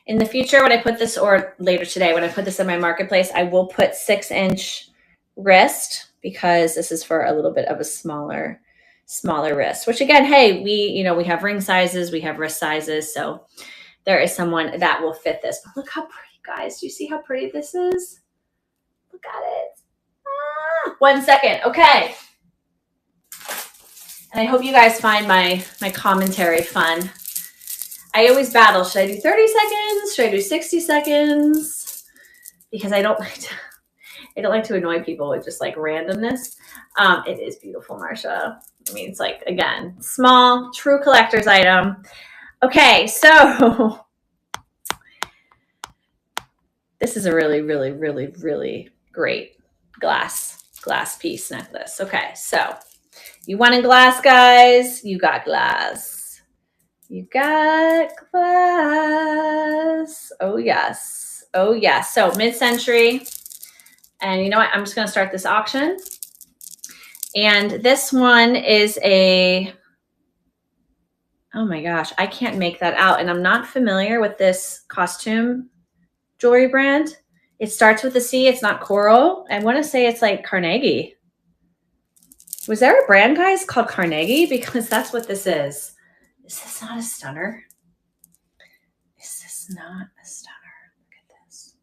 in the future, when I put this, or later today, when I put this in my marketplace, I will put 6-inch wrist because this is for a little bit of a smaller wrist, which again, hey, we have ring sizes, we have wrist sizes. So there is someone that will fit this. But look how pretty, guys. Do you see how pretty this is? Look at it. 1 second. Okay. And I hope you guys find my commentary fun. I always battle. Should I do 30 seconds? Should I do 60 seconds? Because I don't like to annoy people with just like randomness. It is beautiful, Marcia. I mean, it's like, again, small, true collector's item. Okay, so this is a really, really, really, really great glass piece necklace. Okay, so you wanted glass, guys. You got glass. You got glass. Oh, yes. Oh, yes. So mid-century. And you know what? I'm just going to start this auction. And this one is a, oh my gosh, I can't make that out. And I'm not familiar with this costume jewelry brand. It starts with a C. It's not coral. I want to say it's like Carnegie. Was there a brand, guys, called Carnegie? Because that's what this is. Is this not a stunner? Is this not a stunner? Look at this.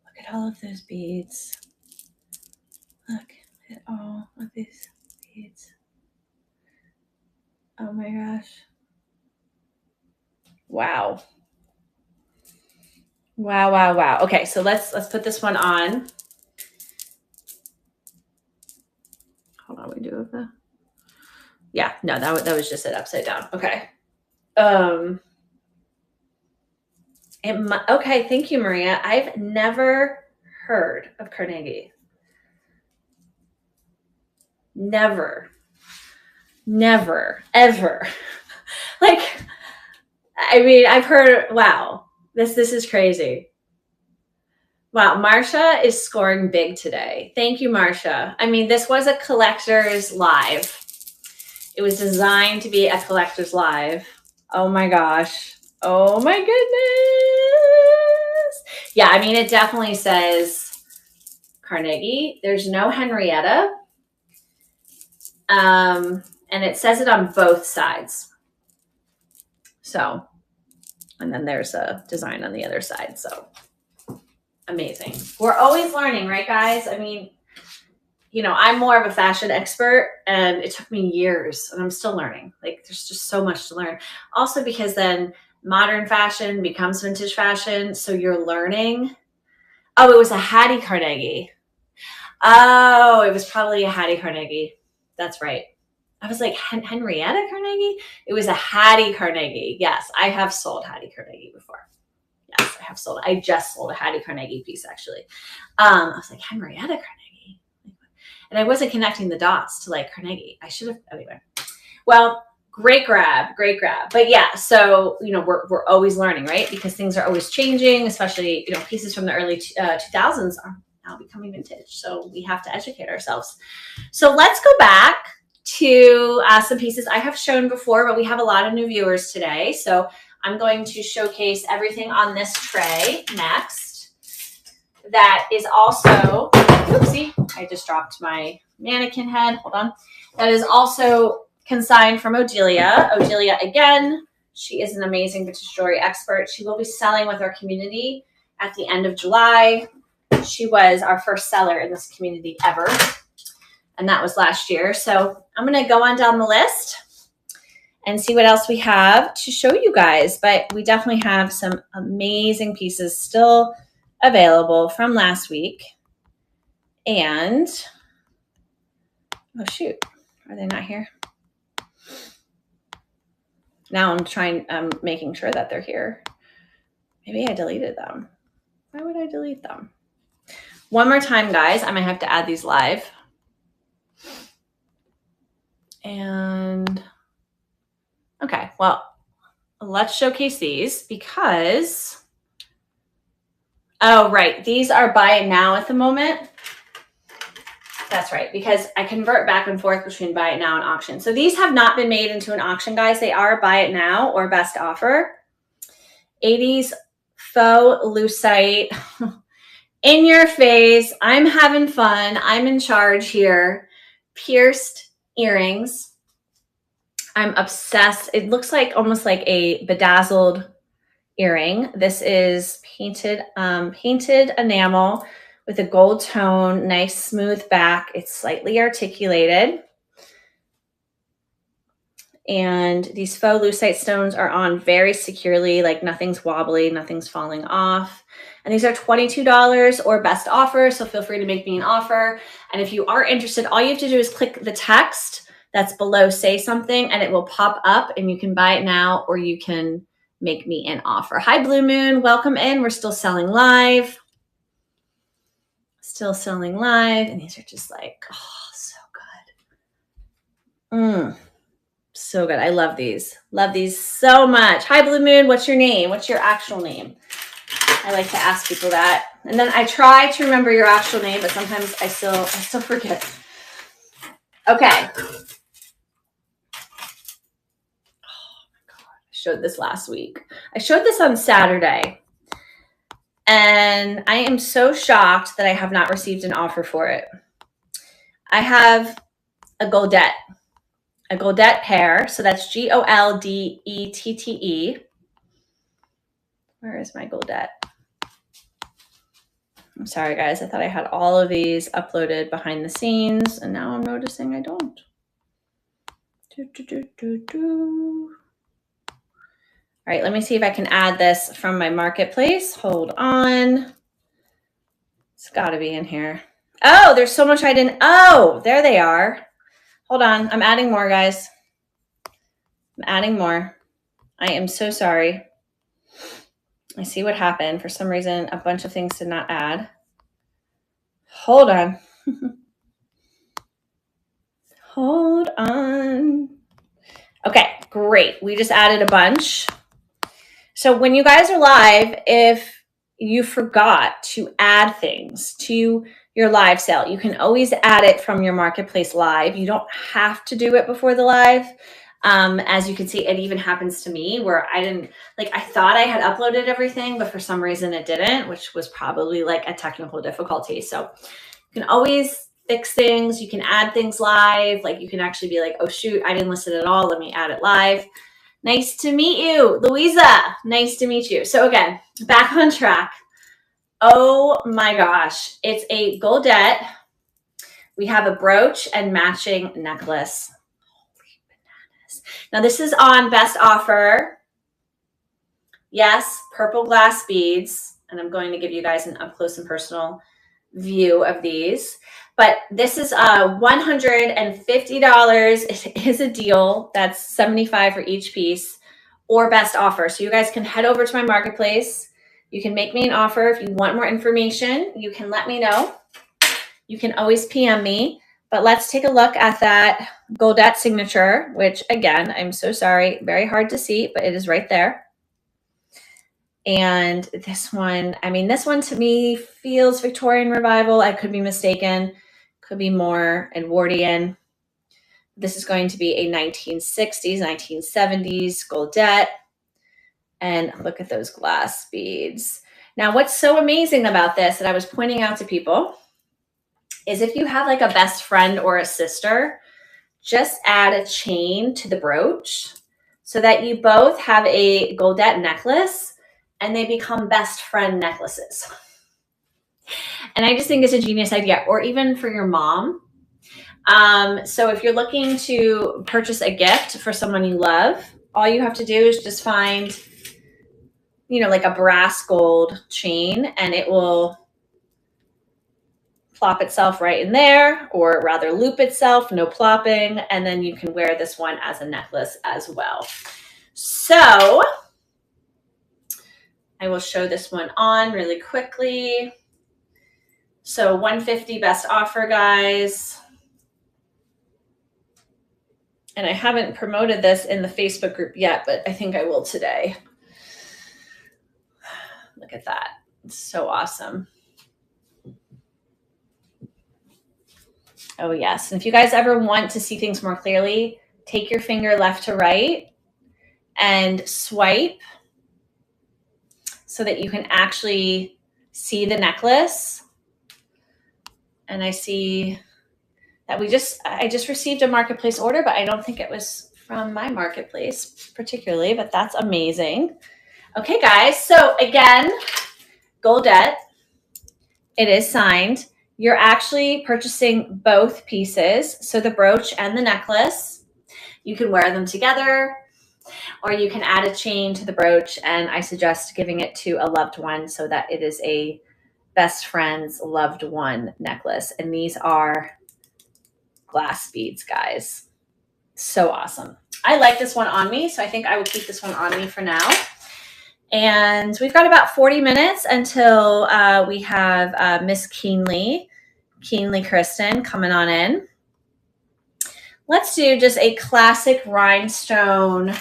Look at all of those beads. Look at all of these beads. Oh my gosh. Wow. Wow, wow, wow. Okay, so let's put this one on. Hold on, we do the. Yeah, no, that was just it upside down. Okay. Okay, thank you, Maria. I've never heard of Carnegie. Never, ever. Like, I mean, I've heard. Wow, this is crazy. Wow, Marsha is scoring big today. Thank you, Marsha. I mean, this was a collector's live. It was designed to be a collector's live. Oh my gosh. Oh my goodness. Yeah, I mean, it definitely says Carnegie. There's no Henrietta. And it says it on both sides. So, and then there's a design on the other side. So amazing. We're always learning, right, guys? I mean, you know, I'm more of a fashion expert and it took me years and I'm still learning. Like there's just so much to learn. Also because then modern fashion becomes vintage fashion. So you're learning. Oh, it was a Hattie Carnegie. Oh, it was probably a Hattie Carnegie. That's right. I was like, Henrietta Carnegie? It was a Hattie Carnegie. Yes, I have sold Hattie Carnegie before. Yes, I have sold. I just sold a Hattie Carnegie piece actually. I was like, Henrietta Carnegie. And I wasn't connecting the dots to like Carnegie. I should have, anyway. Well, great grab. But yeah, so, you know, we're always learning, right? Because things are always changing, especially, you know, pieces from the early 2000s are now becoming vintage. So we have to educate ourselves. So let's go back to some pieces I have shown before, but we have a lot of new viewers today. So I'm going to showcase everything on this tray next. That is also, oopsie, I just dropped my mannequin head. Hold on. That is also consigned from Odilia. Odilia, again, she is an amazing vintage jewelry expert. She will be selling with our community at the end of July. She was our first seller in this community ever. And that was last year. So I'm going to go on down the list and see what else we have to show you guys. But we definitely have some amazing pieces still available from last week. And, oh shoot, are they not here? Now I'm making sure that they're here. Maybe I deleted them. Why would I delete them? One more time, guys. I might have to add these live. And, okay, well, let's showcase these because, oh, right. These are buy it now at the moment. That's right, because I convert back and forth between buy it now and auction. So these have not been made into an auction, guys. They are buy it now or best offer. 80s faux lucite. In your face. I'm having fun. I'm in charge here. Pierced earrings. I'm obsessed. It looks like almost like a bedazzled earring. This is painted enamel with a gold tone, nice smooth back. It's slightly articulated. And these faux lucite stones are on very securely, like nothing's wobbly, nothing's falling off. And these are $22 or best offer, so feel free to make me an offer. And if you are interested, all you have to do is click the text that's below say something and it will pop up and you can buy it now or you can make me an offer. Hi, Blue Moon. Welcome in. We're still selling live. Still selling live. And these are just like, oh, so good. So good. I love these. Love these so much. Hi, Blue Moon. What's your name? What's your actual name? I like to ask people that. And then I try to remember your actual name, but sometimes I still forget. Okay. Oh my God. I showed this last week. I showed this on Saturday. And I am so shocked that I have not received an offer for it. I have a Goldette pair. So that's Goldette. Where is my Goldette? I'm sorry, guys. I thought I had all of these uploaded behind the scenes, and now I'm noticing I don't. All right, let me see if I can add this from my marketplace. Hold on. It's got to be in here. Oh, there's so much I didn't. Oh, there they are. Hold on. I'm adding more, guys. I'm adding more. I am so sorry. I see what happened. For some reason, a bunch of things did not add. Hold on. Hold on. Okay, great. We just added a bunch. So when you guys are live, if you forgot to add things to your live sale, you can always add it from your marketplace live. You don't have to do it before the live. As you can see, it even happens to me where I didn't, like, I thought I had uploaded everything, but for some reason it didn't, which was probably like a technical difficulty. So you can always fix things. You can add things live. Like you can actually be like, oh shoot, I didn't list it at all. Let me add it live. Nice to meet you, Louisa. Nice to meet you. So again, back on track. Oh my gosh. It's a goldette. We have a brooch and matching necklace. Holy bananas. Now this is on best offer. Yes, purple glass beads. And I'm going to give you guys an up close and personal view of these. But this is $150. It is a deal. That's $75 for each piece or best offer. So you guys can head over to my marketplace. You can make me an offer. If you want more information, you can let me know. You can always PM me. But let's take a look at that goldette signature, which again, I'm so sorry, very hard to see, but it is right there. And this one, I mean, this one to me feels Victorian Revival. I could be mistaken. Could be more Edwardian. This is going to be a 1960s, 1970s goldette. And look at those glass beads. Now, what's so amazing about this that I was pointing out to people is if you have like a best friend or a sister, just add a chain to the brooch so that you both have a goldette necklace and they become best friend necklaces. And I just think it's a genius idea, or even for your mom. So if you're looking to purchase a gift for someone you love, all you have to do is just find, you know, like a brass gold chain, and it will plop itself right in there, or rather loop itself, no plopping. And then you can wear this one as a necklace as well. So I will show this one on really quickly. So $150 best offer, guys. And I haven't promoted this in the Facebook group yet, but I think I will today. Look at that. It's so awesome. Oh, yes. And if you guys ever want to see things more clearly, take your finger left to right and swipe so that you can actually see the necklace. And I see that I just received a marketplace order, but I don't think it was from my marketplace particularly, but that's amazing. Okay, guys. So again, goldette, it is signed. You're actually purchasing both pieces. So the brooch and the necklace, you can wear them together, or you can add a chain to the brooch. And I suggest giving it to a loved one so that it is a best friend's loved one necklace. And these are glass beads, guys. So awesome. I like this one on me, so I think I will keep this one on me for now. And we've got about 40 minutes until we have Miss Keenly Kristen coming on in. Let's do just a classic rhinestone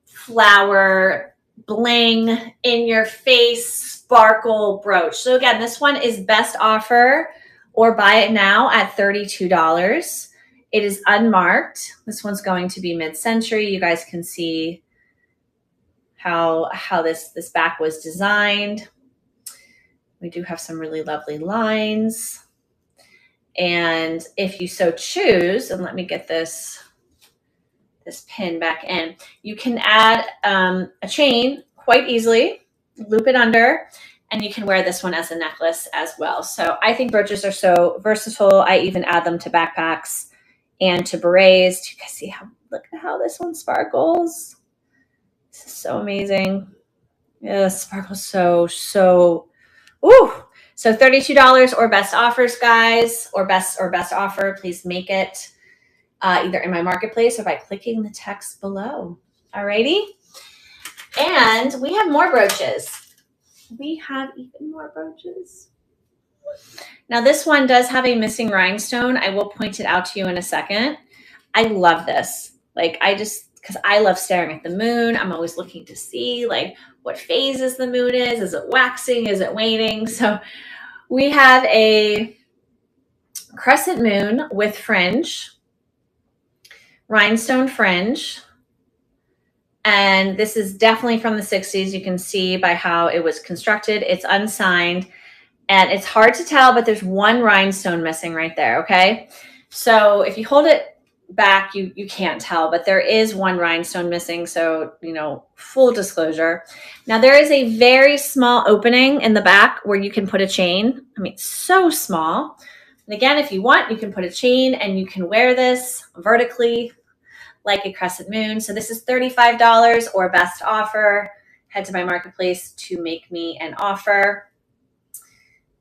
flower bling in your face sparkle brooch. So again, this one is best offer or buy it now at $32. It is unmarked. This one's going to be mid-century. You guys can see how this back was designed. We do have some really lovely lines. And if you so choose, and let me get this pin back in, you can add a chain quite easily, loop it under, and you can wear this one as a necklace as well. So I think brooches are so versatile. I even add them to backpacks and to berets. You can see look at how this one sparkles. This is so amazing. Yeah, sparkles so. Ooh. So $32 or best offers, guys, or best offer. Please make it either in my marketplace or by clicking the text below. Alrighty. And we have more brooches. We have even more brooches. Now this one does have a missing rhinestone. I will point it out to you in a second. I love this. Like because I love staring at the moon. I'm always looking to see like what phases the moon is. Is it waxing? Is it waning? So we have a crescent moon with fringe, rhinestone fringe. And this is definitely from the 60s. You can see by how it was constructed. It's unsigned and it's hard to tell, but there's one rhinestone missing right there. Okay. So if you hold it back, you can't tell, but there is one rhinestone missing. So, full disclosure. Now there is a very small opening in the back where you can put a chain. I mean, so small. And again, if you want, you can put a chain and you can wear this vertically like a crescent moon. So this is $35 or best offer. Head to my marketplace to make me an offer.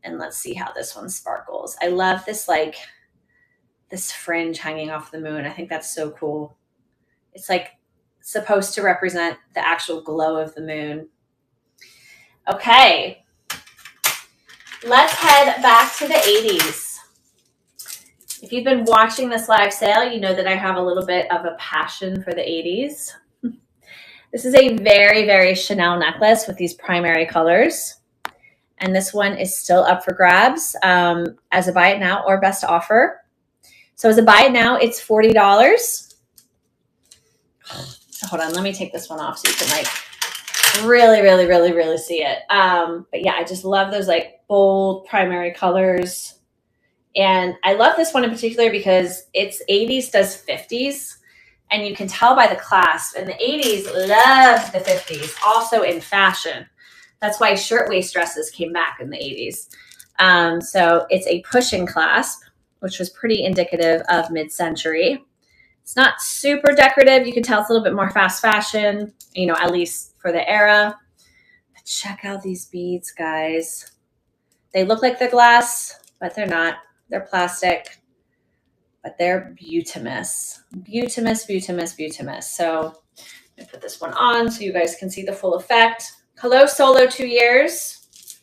And let's see how this one sparkles. I love this, like this fringe hanging off the moon. I think that's so cool. It's like supposed to represent the actual glow of the moon. Okay. Let's head back to the 80s. If you've been watching this live sale, you know that I have a little bit of a passion for the 80s. This is a very, very Chanel necklace with these primary colors. And this one is still up for grabs as a buy it now or best offer. So as a buy it now, it's $40. So hold on, let me take this one off so you can like really, really, really, really see it. But yeah, I just love those like bold primary colors. And I love this one in particular because it's 80s does 50s. And you can tell by the clasp. And the 80s loved the 50s, also in fashion. That's why shirtwaist dresses came back in the 80s. So it's a pushing clasp, which was pretty indicative of mid-century. It's not super decorative. You can tell it's a little bit more fast fashion, at least for the era. But check out these beads, guys. They look like they're glass, but they're not. They're plastic, but they're beautimous. Beautimous, beautimous, beautimous. So I'm gonna put this one on so you guys can see the full effect. Hello, Solo 2 years.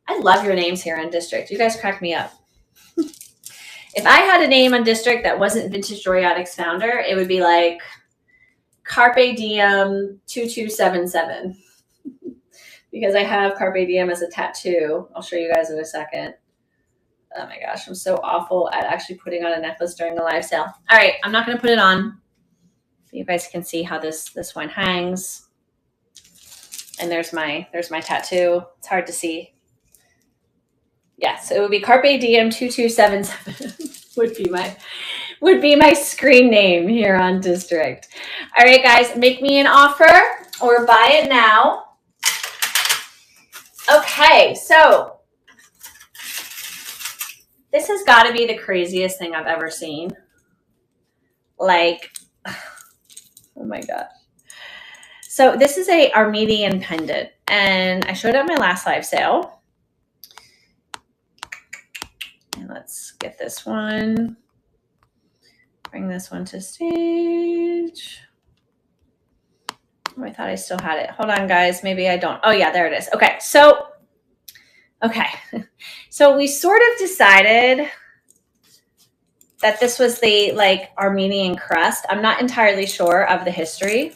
I love your names here on District. You guys crack me up. If I had a name on District that wasn't Vintage Jewelryotics founder, it would be like Carpe Diem 2277. Because I have Carpe Diem as a tattoo. I'll show you guys in a second. Oh my gosh, I'm so awful at actually putting on a necklace during a live sale. All right, I'm not going to put it on. You guys can see how this one hangs. And there's my tattoo. It's hard to see. Yes, it would be Carpe Diem 2277 would be my screen name here on District. All right, guys, make me an offer or buy it now. Okay, so this has got to be the craziest thing I've ever seen. Like, oh my gosh. So this is a Armenian pendant, and I showed it at my last live sale. And let's get this one. Bring this one to stage. Oh, I thought I still had it. Hold on, guys. Maybe I don't. Oh, yeah, there it is. Okay, so we sort of decided that this was the like Armenian crest. I'm not entirely sure of the history.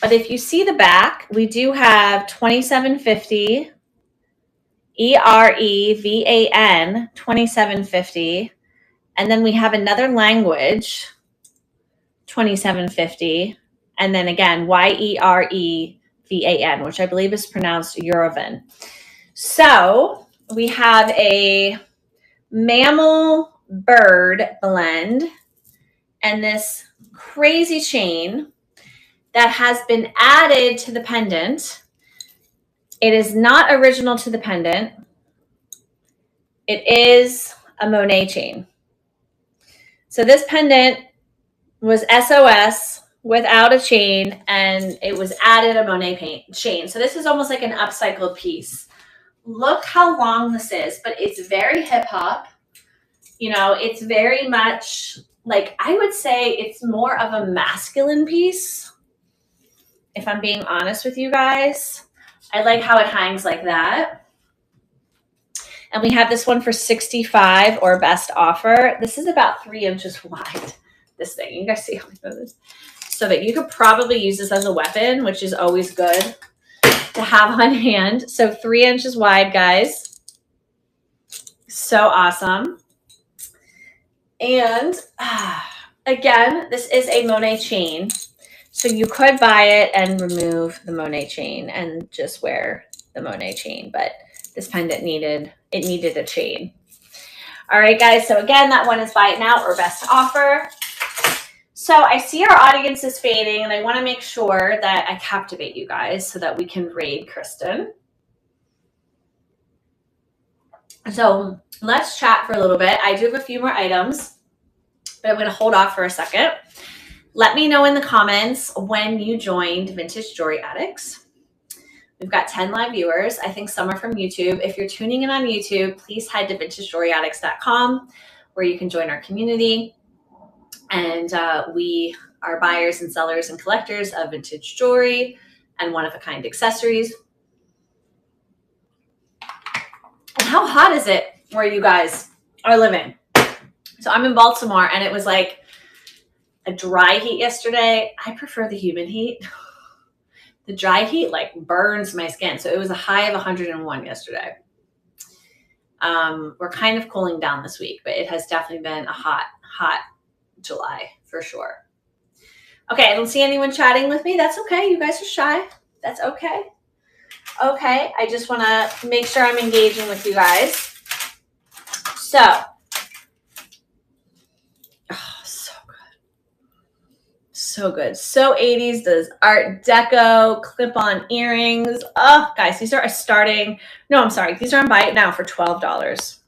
But if you see the back, we do have 2750 EREVAN 2750. And then we have another language, 2750. And then again, YEREVAN, which I believe is pronounced Eurovan. So we have a mammal bird blend and this crazy chain that has been added to the pendant. It is not original to the pendant. It is a Monet chain. So this pendant was SOS without a chain, and it was added a Monet chain. So this is almost like an upcycled piece. Look how long this is, but it's very hip hop. You know, it's very much like, I would say it's more of a masculine piece, if I'm being honest with you guys. I like how it hangs like that. And we have this one for $65 or best offer. This is about 3 inches wide, this thing. You guys see how I know this? So that you could probably use this as a weapon, which is always good to have on hand. So 3 inches wide, guys. So awesome. And again, this is a Monet chain. So you could buy it and remove the Monet chain and just wear the Monet chain, but this pendant needed a chain. All right, guys. So again, that one is buy it now or best offer. So I see our audience is fading, and I want to make sure that I captivate you guys so that we can raid Kristen. So let's chat for a little bit. I do have a few more items, but I'm going to hold off for a second. Let me know in the comments when you joined Vintage Jewelry Addicts. We've got 10 live viewers. I think some are from YouTube. If you're tuning in on YouTube, please head to vintagejewelryaddicts.com where you can join our community. And we are buyers and sellers and collectors of vintage jewelry and one-of-a-kind accessories. And how hot is it where you guys are living? So I'm in Baltimore, and it was like a dry heat yesterday. I prefer the humid heat. The dry heat like burns my skin. So it was a high of 101 yesterday. We're kind of cooling down this week, but it has definitely been a hot July for sure. Okay, I don't see anyone chatting with me. That's okay. You guys are shy. That's okay. Okay, I just want to make sure I'm engaging with you guys. So, oh, so good. So good. So 80s, those Art Deco clip-on earrings. Oh, guys, these are starting. No, I'm sorry. These are on buy it now for $12.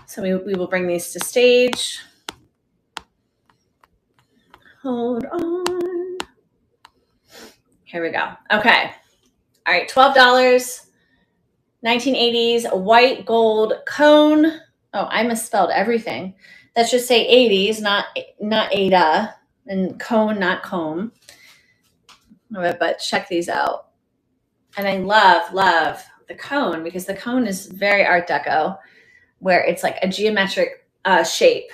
So we will bring these to stage. Hold on. Here we go. Okay. All right, $12. 1980s white gold cone. Oh, I misspelled everything. That should say 80s, not Ada, and cone, not comb. But check these out. And I love the cone because the cone is very Art Deco, where it's like a geometric shape.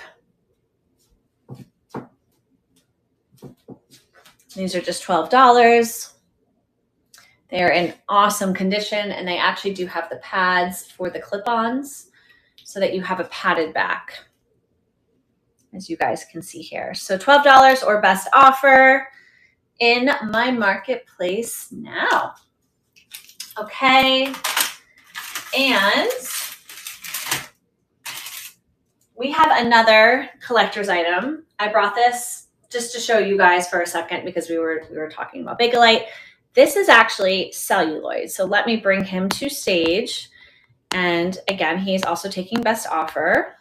These are just $12. They're in awesome condition, and they actually do have the pads for the clip-ons so that you have a padded back, as you guys can see here. So $12 or best offer in my marketplace now. Okay. And we have another collector's item. I brought this just to show you guys for a second because we were talking about Bakelite. This is actually celluloid. So let me bring him to stage. And again, he's also taking best offer.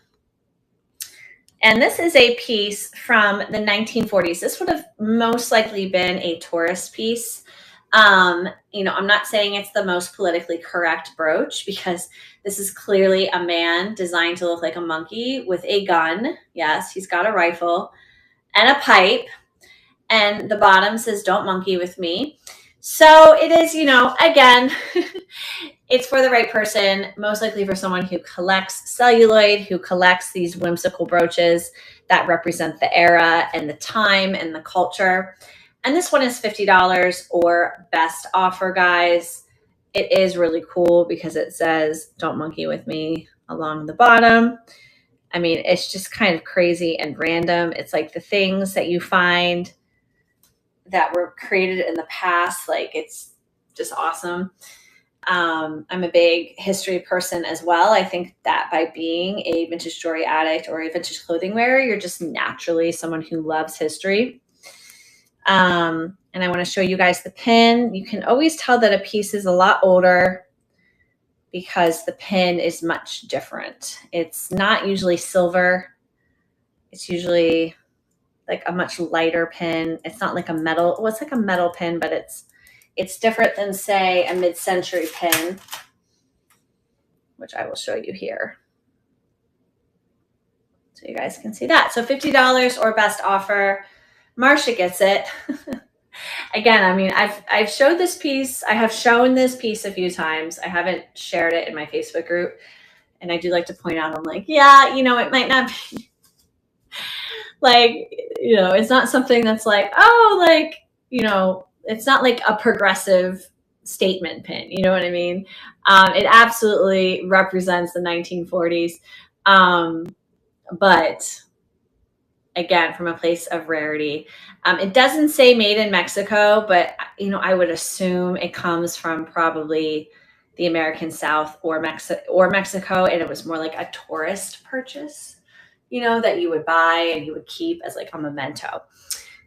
And this is a piece from the 1940s. This would have most likely been a tourist piece. You know, I'm not saying it's the most politically correct brooch because this is clearly a man designed to look like a monkey with a gun. Yes, he's got a rifle and a pipe, and the bottom says, "Don't monkey with me." So it is, you know, again, it's for the right person, most likely for someone who collects celluloid, who collects these whimsical brooches that represent the era and the time and the culture. And this one is $50 or best offer, guys. It is really cool because it says, "Don't monkey with me" along the bottom. I mean, it's just kind of crazy and random. It's like the things that you find that were created in the past. Like, it's just awesome. I'm a big history person as well. I think that by being a vintage jewelry addict or a vintage clothing wearer, you're just naturally someone who loves history. And I want to show you guys the pin. You can always tell that a piece is a lot older because the pin is much different. It's not usually silver. It's usually like a much lighter pin. It's not like a metal, well, it's like a metal pin, but it's different than, say, a mid-century pin, which I will show you here. So you guys can see that. So $50 or best offer. Marcia gets it. Again, I mean, I've showed this piece. I have shown this piece a few times. I haven't shared it in my Facebook group. And I do like to point out, I'm like, yeah, you know, it might not be like, you know, it's not something that's like, oh, like, you know, it's not like a progressive statement pin. You know what I mean? It absolutely represents the 1940s. But again, from a place of rarity. It doesn't say made in Mexico, but, you know, I would assume it comes from probably the American South or Mexico, and it was more like a tourist purchase, you know, that you would buy and you would keep as like a memento.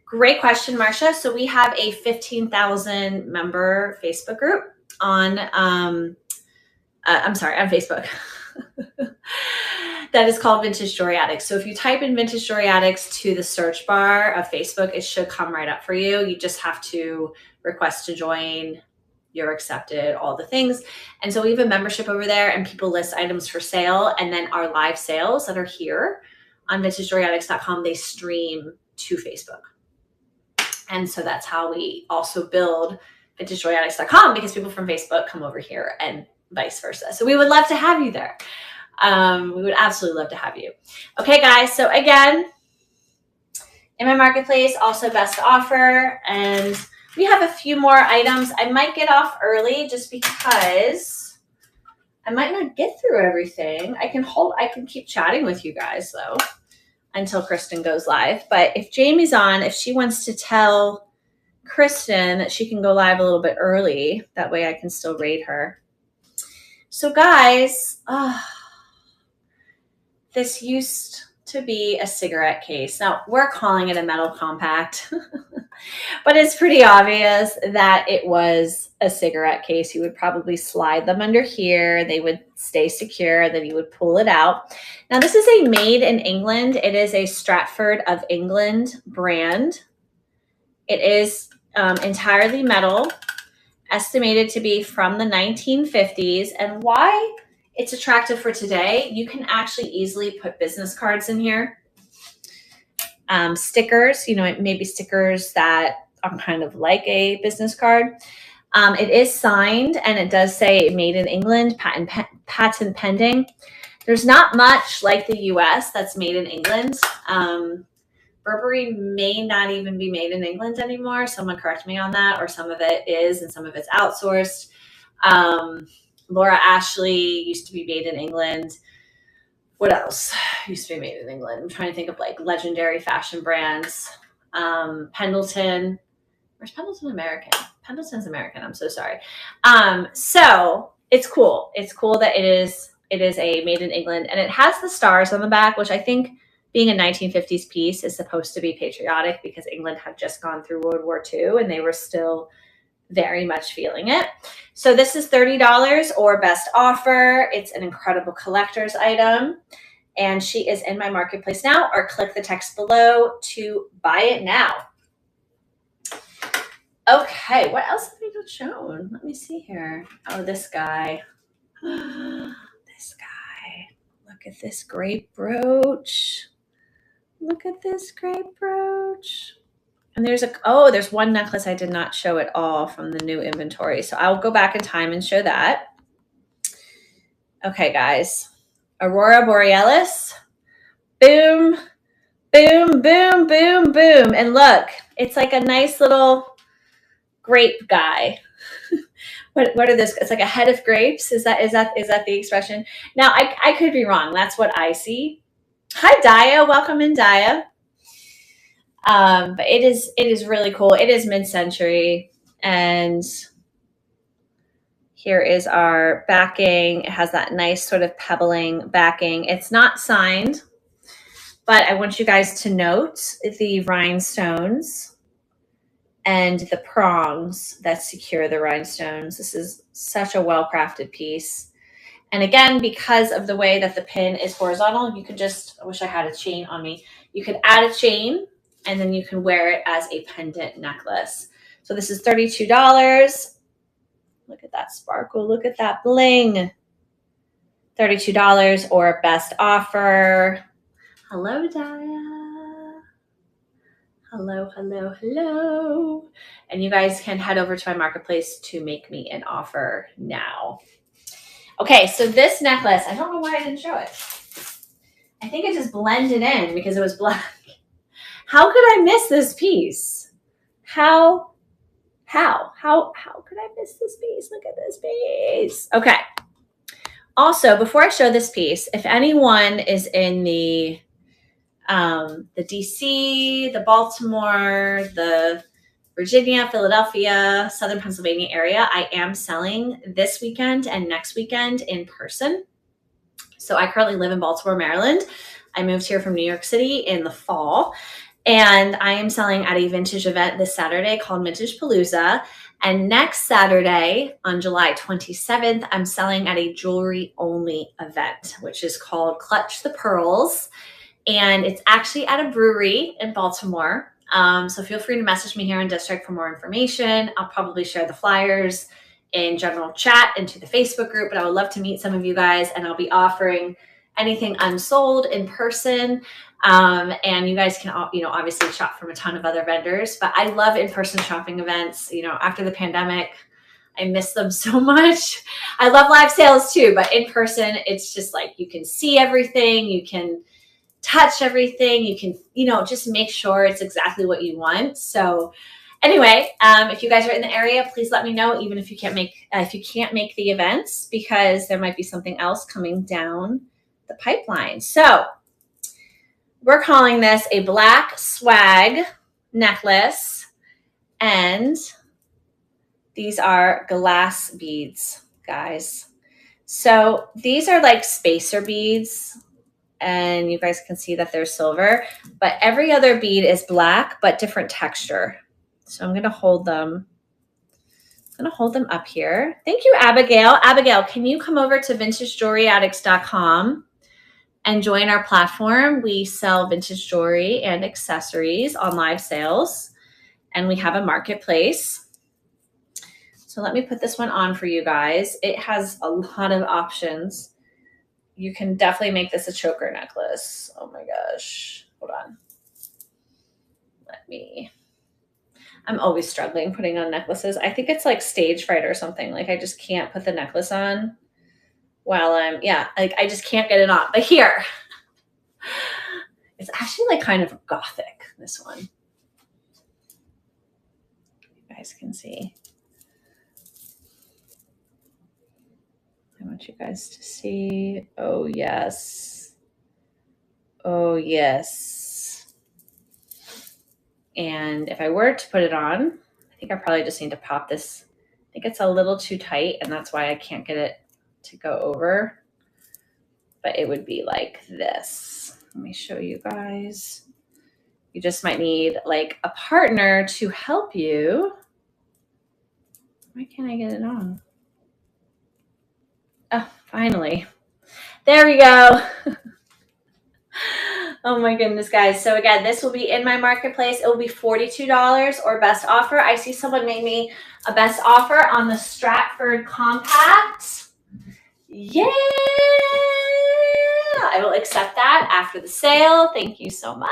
Great question, Marcia. So we have a 15,000 member Facebook group on, on Facebook. That is called Vintage Jewelry Addicts. So if you type in Vintage Jewelry Addicts to the search bar of Facebook, it should come right up for you. You just have to request to join. You're accepted, all the things. And so we have a membership over there, and people list items for sale. And then our live sales that are here on vintagejewelryaddicts.com, they stream to Facebook. And so that's how we also build vintagejewelryaddicts.com, because people from Facebook come over here and vice versa. So we would love to have you there. We would absolutely love to have you. Okay, guys. So again, in my marketplace, also best offer. And we have a few more items. I might get off early just because I might not get through everything. I can keep chatting with you guys though until Kristen goes live. But if Jamie's on, if she wants to tell Kristen that she can go live a little bit early, that way I can still rate her. So guys, this used to be a cigarette case. Now we're calling it a metal compact, but it's pretty obvious that it was a cigarette case. You would probably slide them under here. They would stay secure. Then you would pull it out. Now this is a made in England. It is a Stratford of England brand. It is entirely metal, estimated to be from the 1950s. And why it's attractive for today, you can actually easily put business cards in here. Stickers, you know, maybe stickers that are kind of like a business card. It is signed, and it does say made in England, patent pending. There's not much like the US that's made in England. Burberry may not even be made in England anymore. Someone correct me on that, or some of it is and some of it's outsourced. Laura Ashley used to be made in England. What else used to be made in England? I'm trying to think of like legendary fashion brands. Pendleton. Where's Pendleton American? Pendleton's American. I'm so sorry. So it's cool. It's cool that it is a made in England, and it has the stars on the back, which I think, being a 1950s piece, is supposed to be patriotic because England had just gone through World War II and they were still very much feeling it. So this is $30 or best offer. It's an incredible collector's item, and she is in my marketplace now, or click the text below to buy it now. Okay, what else have we not shown? Let me see here. Oh, this guy. This guy. Look at this great brooch. Look at this great brooch. And there's one necklace I did not show at all from the new inventory. So I'll go back in time and show that. Okay, guys. Aurora Borealis. Boom, boom, boom, boom, boom. And look, it's like a nice little grape guy. What are this? It's like a head of grapes. Is that the expression? Now I could be wrong. That's what I see. Hi, Daya. Welcome in, Daya. But it is really cool. It is mid-century, and here is our backing. It has that nice sort of pebbling backing. It's not signed, but I want you guys to note the rhinestones and the prongs that secure the rhinestones. This is such a well-crafted piece. And again, because of the way that the pin is horizontal, you could just, I wish I had a chain on me. You could add a chain and then you can wear it as a pendant necklace. So this is $32. Look at that sparkle. Look at that bling. $32 or best offer. Hello, Daya. Hello, hello, hello. And you guys can head over to my marketplace to make me an offer now. Okay, so this necklace, I don't know why I didn't show it. I think it just blended in because it was black. How could I miss this piece? How could I miss this piece? Look at this piece. Okay. Also, before I show this piece, if anyone is in the DC, the Baltimore, the Virginia, Philadelphia, Southern Pennsylvania area, I am selling this weekend and next weekend in person. So I currently live in Baltimore, Maryland. I moved here from New York City in the fall, and I am selling at a vintage event this Saturday called Vintage Palooza. And next Saturday on July 27th, I'm selling at a jewelry only event, which is called Clutch the Pearls. And it's actually at a brewery in Baltimore. So feel free to message me here in District for more information. I'll probably share the flyers in general chat into the Facebook group, but I would love to meet some of you guys, and I'll be offering anything unsold in person. And you guys can, obviously shop from a ton of other vendors, but I love in-person shopping events. After the pandemic, I miss them so much. I love live sales too, but in person, it's just like, you can see everything, you can touch everything, you can, just make sure it's exactly what you want. So anyway, if you guys are in the area, please let me know, even if you can't make the events, because there might be something else coming down the pipeline. So we're calling this a black swag necklace, and these are glass beads, guys. So these are like spacer beads, and you guys can see that they're silver, but every other bead is black, but different texture. So I'm going to hold them. I'm going to hold them up here. Thank you, Abigail. Abigail, can you come over to vintagejewelryaddicts.com and join our platform? We sell vintage jewelry and accessories on live sales, and we have a marketplace. So let me put this one on for you guys. It has a lot of options. You can definitely make this a choker necklace. Oh my gosh. Hold on. I'm always struggling putting on necklaces. I think it's like stage fright or something. Like I just can't put the necklace on while I just can't get it on. But here, it's actually like kind of gothic, this one. You guys can see. I want you guys to see. Oh, yes. Oh, yes. And if I were to put it on, I think I probably just need to pop this. I think it's a little too tight, and that's why I can't get it to go over. But it would be like this. Let me show you guys. You just might need like a partner to help you. Why can't I get it on? Oh, finally. There we go. Oh my goodness, guys. So again, this will be in my marketplace. It will be $42 or best offer. I see someone made me a best offer on the Stratford Compact. Yeah. I will accept that after the sale. Thank you so much.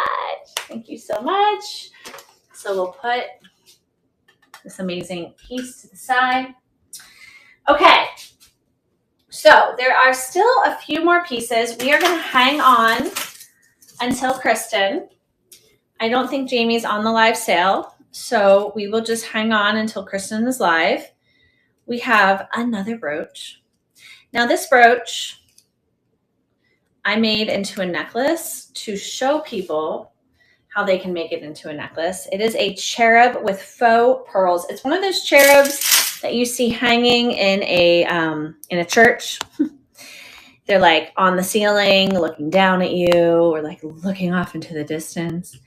Thank you so much. So we'll put this amazing piece to the side. Okay. So there are still a few more pieces. We are going to hang on until Kristen. I don't think Jamie's on the live sale, so we will just hang on until Kristen is live. We have another brooch. Now this brooch I made into a necklace to show people how they can make it into a necklace. It is a cherub with faux pearls. It's one of those cherubs that you see hanging in a church. They're like on the ceiling looking down at you, or like looking off into the distance.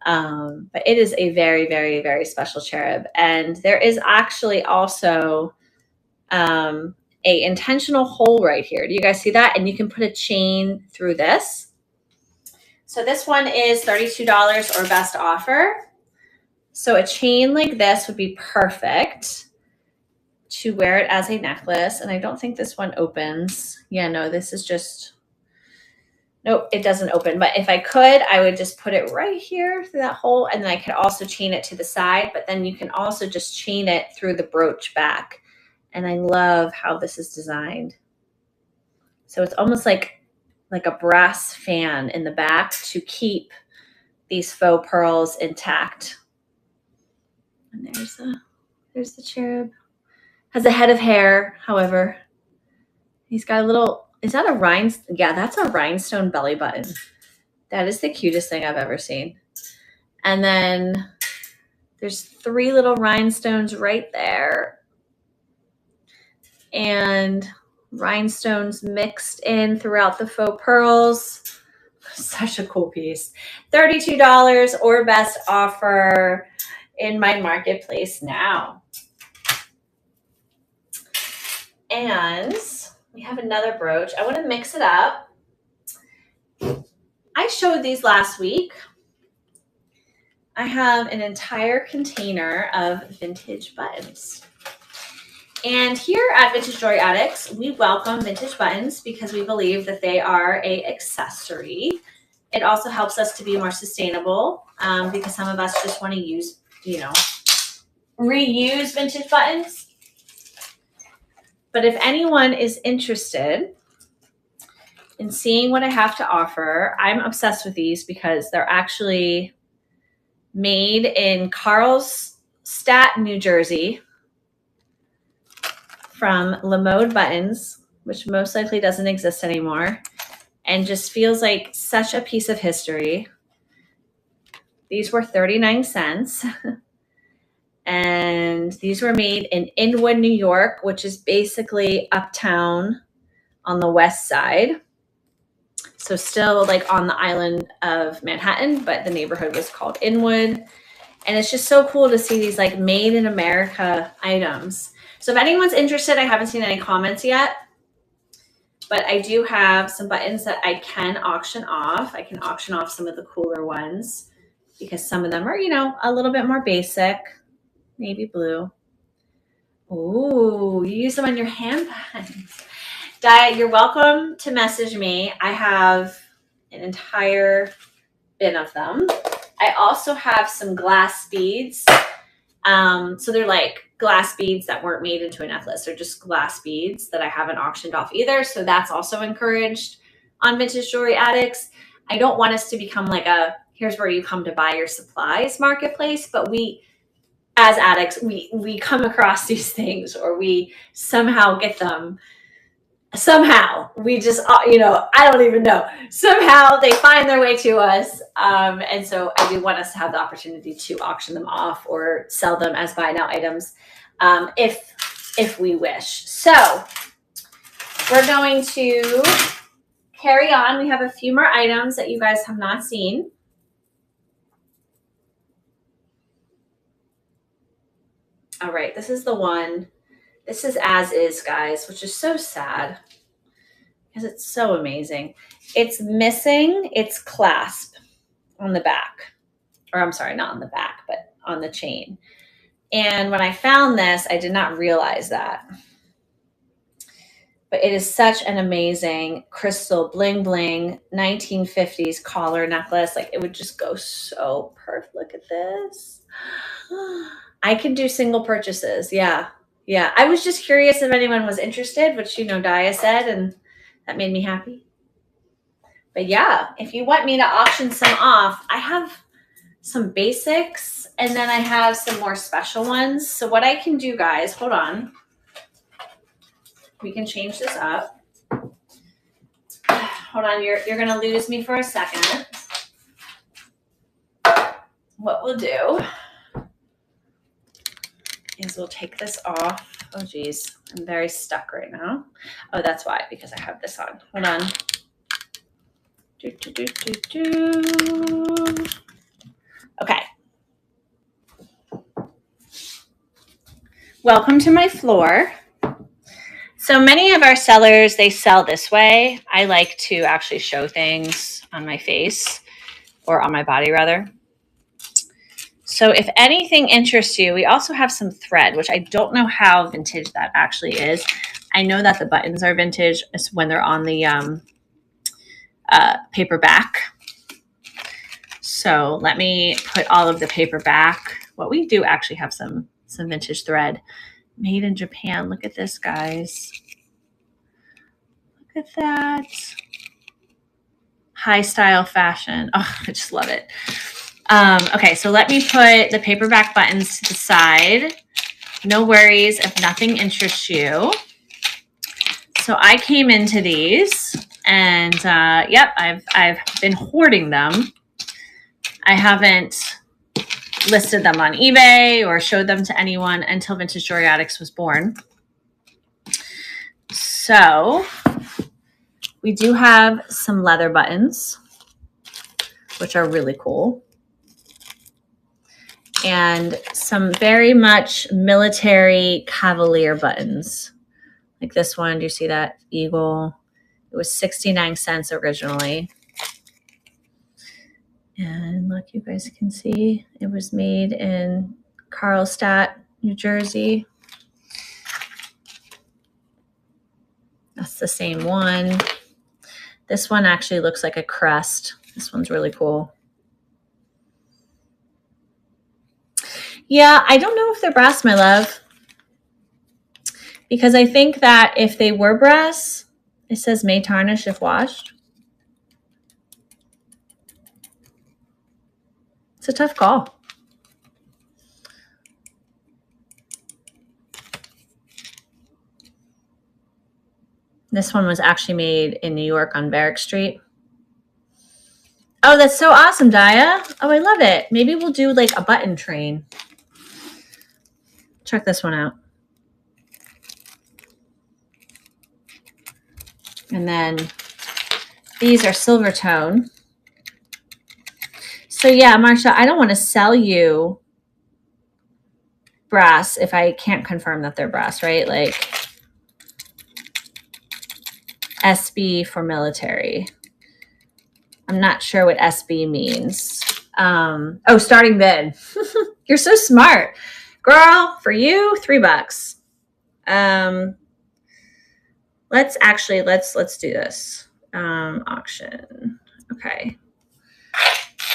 But it is a very, very, very special cherub. And there is actually also a intentional hole right here. Do you guys see that? And you can put a chain through this. So this one is $32 or best offer. So a chain like this would be perfect to wear it as a necklace. And I don't think this one opens. Yeah, no, this is just, nope, it doesn't open. But if I could, I would just put it right here through that hole. And then I could also chain it to the side, but then you can also just chain it through the brooch back. And I love how this is designed. So it's almost like a brass fan in the back to keep these faux pearls intact. And there's the cherub. Has a head of hair, however. He's got a little, is that a rhinestone? Yeah, that's a rhinestone belly button. That is the cutest thing I've ever seen. And then there's 3 little rhinestones right there. And rhinestones mixed in throughout the faux pearls. Such a cool piece. $32 or best offer in my marketplace now. And we have another brooch. I want to mix it up. I showed these last week. I have an entire container of vintage buttons. And here at Vintage Jewelry Addicts, we welcome vintage buttons because we believe that they are an accessory. It also helps us to be more sustainable because some of us just want to use, reuse vintage buttons. But if anyone is interested in seeing what I have to offer, I'm obsessed with these because they're actually made in Carlstadt, New Jersey, from LaMode Buttons, which most likely doesn't exist anymore, and just feels like such a piece of history. These were 39 cents. And these were made in Inwood, New York, which is basically uptown on the west side. So still like on the island of Manhattan, but the neighborhood was called Inwood. And it's just so cool to see these like made in America items. So if anyone's interested, I haven't seen any comments yet, but I do have some buttons that I can auction off. I can auction off some of the cooler ones because some of them are, a little bit more basic. Navy blue. Ooh, you use them on your handbags. Diet, you're welcome to message me. I have an entire bin of them. I also have some glass beads. So they're like glass beads that weren't made into a necklace. They're just glass beads that I haven't auctioned off either. So that's also encouraged on Vintage Jewelry Addicts. I don't want us to become like a, here's where you come to buy your supplies marketplace, but we, as addicts, we come across these things or we somehow get them. Somehow we just, I don't even know. Somehow they find their way to us. And so I do want us to have the opportunity to auction them off or sell them as buy now items if we wish. So we're going to carry on. We have a few more items that you guys have not seen. All right, this is the one. This is as is, guys, which is so sad because it's so amazing. It's missing its clasp on the back. Or I'm sorry, not on the back, but on the chain. And when I found this, I did not realize that. But it is such an amazing crystal bling bling 1950s collar necklace. Like it would just go so perfect. Look at this. I can do single purchases. Yeah. Yeah. I was just curious if anyone was interested, which, Daya said, and that made me happy. But yeah, if you want me to auction some off, I have some basics and then I have some more special ones. So what I can do, guys, hold on. We can change this up. Hold on. You're going to lose me for a second. What we'll do is we'll take this off. Oh, geez. I'm very stuck right now. Oh, that's why, because I have this on. Hold on. Okay. Welcome to my floor. So many of our sellers, they sell this way. I like to actually show things on my face. or on my body rather. So if anything interests you, we also have some thread, which I don't know how vintage that actually is. I know that the buttons are vintage when they're on the paper back. So let me put all of the paper back. Well, we do actually have some vintage thread made in Japan. Look at this, guys. Look at that. High style fashion. Oh, I just love it. Okay, so let me put the paperback buttons to the side. No worries if nothing interests you. So I came into these and yep, I've been hoarding them. I haven't listed them on eBay or showed them to anyone until Vintage Jewelry Addicts was born. So we do have some leather buttons, which are really cool. And some very much military cavalier buttons. Like this one, do you see that eagle? It was 69 cents originally. And look, you guys can see it was made in Carlstadt, New Jersey. That's the same one. This one actually looks like a crest. This one's really cool. Yeah, I don't know if they're brass, my love. Because I think that if they were brass, it says may tarnish if washed. It's a tough call. This one was actually made in New York on Barrack Street. Oh, that's so awesome, Daya. Oh, I love it. Maybe we'll do like a button train. Check this one out. And then these are silver tone. So yeah, Marsha, I don't want to sell you brass if I can't confirm that they're brass, right? Like SB for military. I'm not sure what SB means. Oh, starting bid. You're so smart. Girl, for you, $3. Let's do this. Auction. Okay.